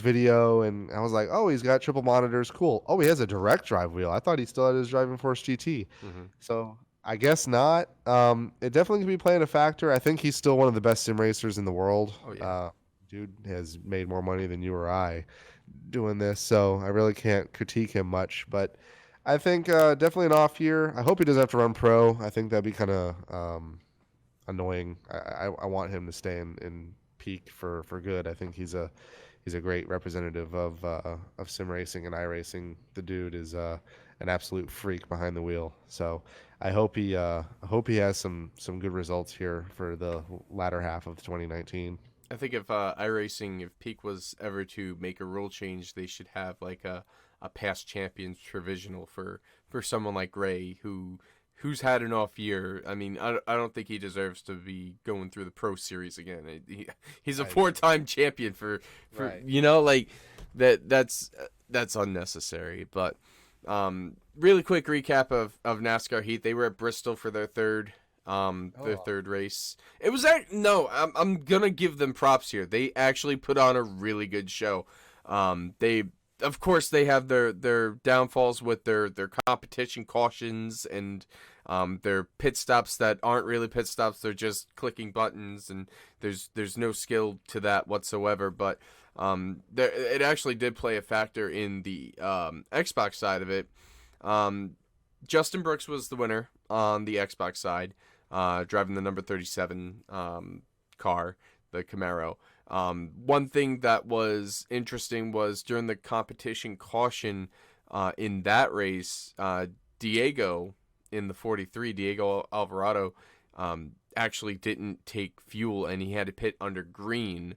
video and I was like, oh, he's got triple monitors, cool. Oh, he has a direct drive wheel. I thought he still had his Driving Force GT. Mm-hmm. So I guess not. It definitely can be playing a factor. I think he's still one of the best sim racers in the world. Oh yeah. Dude has made more money than you or I doing this, so I really can't critique him much. But I think definitely an off year. I hope he doesn't have to run pro. I think that'd be kind of annoying. I want him to stay in peak for good. I think he's a great representative of sim racing and iRacing. The dude is an absolute freak behind the wheel. So I hope he has some good results here for the latter half of 2019. I think if iRacing, if Peak was ever to make a rule change, they should have like a past champions provisional for someone like Ray who's had an off year. I mean, I don't think he deserves to be going through the pro series again. He's a I agree. four-time champion for Right. like that's unnecessary. But really quick recap of NASCAR Heat. They were at Bristol for their Oh, third race. It was no, I'm gonna give them props here. They actually put on a really good show. They of course they have their downfalls with their competition cautions and their pit stops that aren't really pit stops. They're just clicking buttons and there's no skill to that whatsoever. But it actually did play a factor in the Xbox side of it. Um, Justin Brooks was the winner on the Xbox side, driving the number 37 car, the Camaro. One thing that was interesting was during the competition caution in that race, Diego in the 43, Diego Alvarado, actually didn't take fuel and he had to pit under green,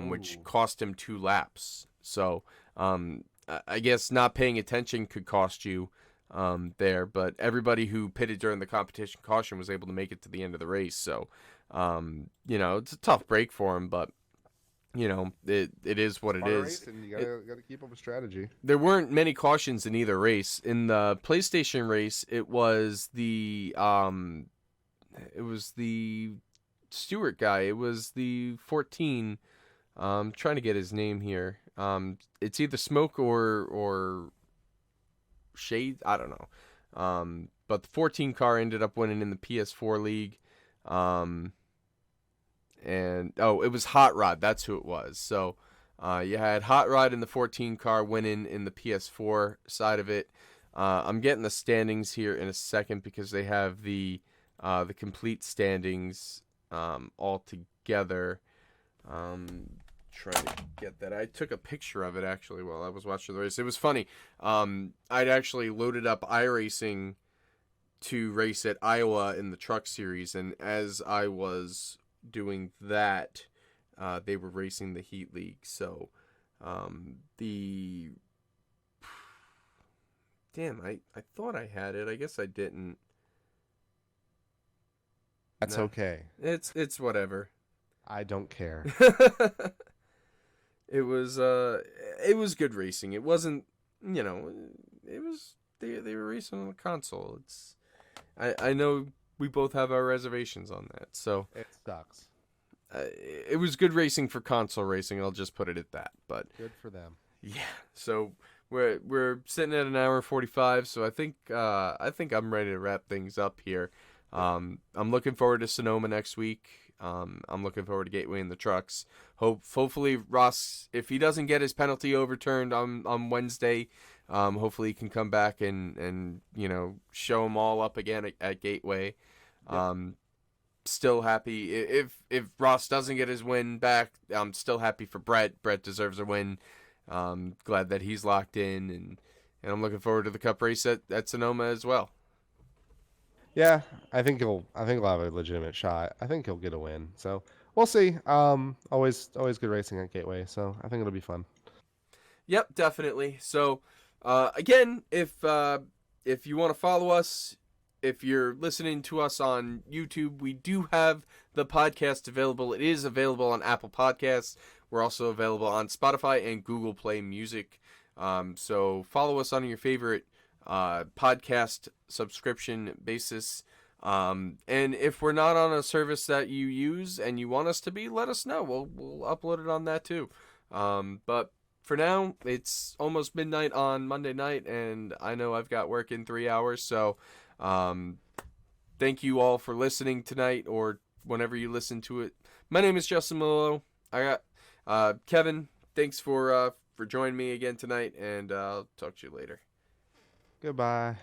which ooh. cost him 2 laps. So I guess not paying attention could cost you there, but everybody who pitted during the competition caution was able to make it to the end of the race. So, it's a tough break for him, but it is what it Part of is. racing, you It, gotta keep up a strategy. there weren't many cautions in either race. In the PlayStation race, it was the Stewart guy. It was the 14. Trying to get his name here. It's either Smoke or Shades. I don't know. But the 14 car ended up winning in the PS4 league. Um, and it was Hot Rod. That's who it was. So you had Hot Rod in the 14 car winning in the PS4 side of it. I'm getting the standings here in a second because they have the complete standings all together. Trying to get that. I took a picture of it actually while I was watching the race. It was funny. I'd actually loaded up iRacing to race at Iowa in the Truck Series, and as I was doing that, they were racing the Heat League. So the damn, I thought I had it. I guess I didn't. That's Nah, okay. it's whatever. I don't care. It was good racing. It wasn't, it was they were racing on the console. I know we both have our reservations on that. So It sucks. it was good racing for console racing. I'll just put it at that. But Good for them. yeah. So we're sitting at an hour 45. So I think I'm ready to wrap things up here. I'm looking forward to Sonoma next week. I'm looking forward to Gateway and the Trucks. Hopefully Ross, if he doesn't get his penalty overturned on Wednesday, hopefully he can come back and show them all up again at Gateway. Yep. Still happy if Ross doesn't get his win back. I'm still happy for Brett. Brett deserves a win. Glad that he's locked in, and I'm looking forward to the Cup race at Sonoma as well. Yeah, I think he'll have a legitimate shot. I think he'll get a win. So we'll see. Always good racing at Gateway. So I think it'll be fun. Yep, definitely. So, again, if you want to follow us, if you're listening to us on YouTube, we do have the podcast available. It is available on Apple Podcasts. We're also available on Spotify and Google Play Music. So follow us on your favorite podcast subscription basis. And if we're not on a service that you use and you want us to be, let us know. We'll upload it on that too. But for now, it's almost midnight on Monday night, and I know I've got work in 3 hours. So, thank you all for listening tonight or whenever you listen to it. My name is Justin Melillo. I got Kevin. Thanks for joining me again tonight, and I'll talk to you later. Goodbye.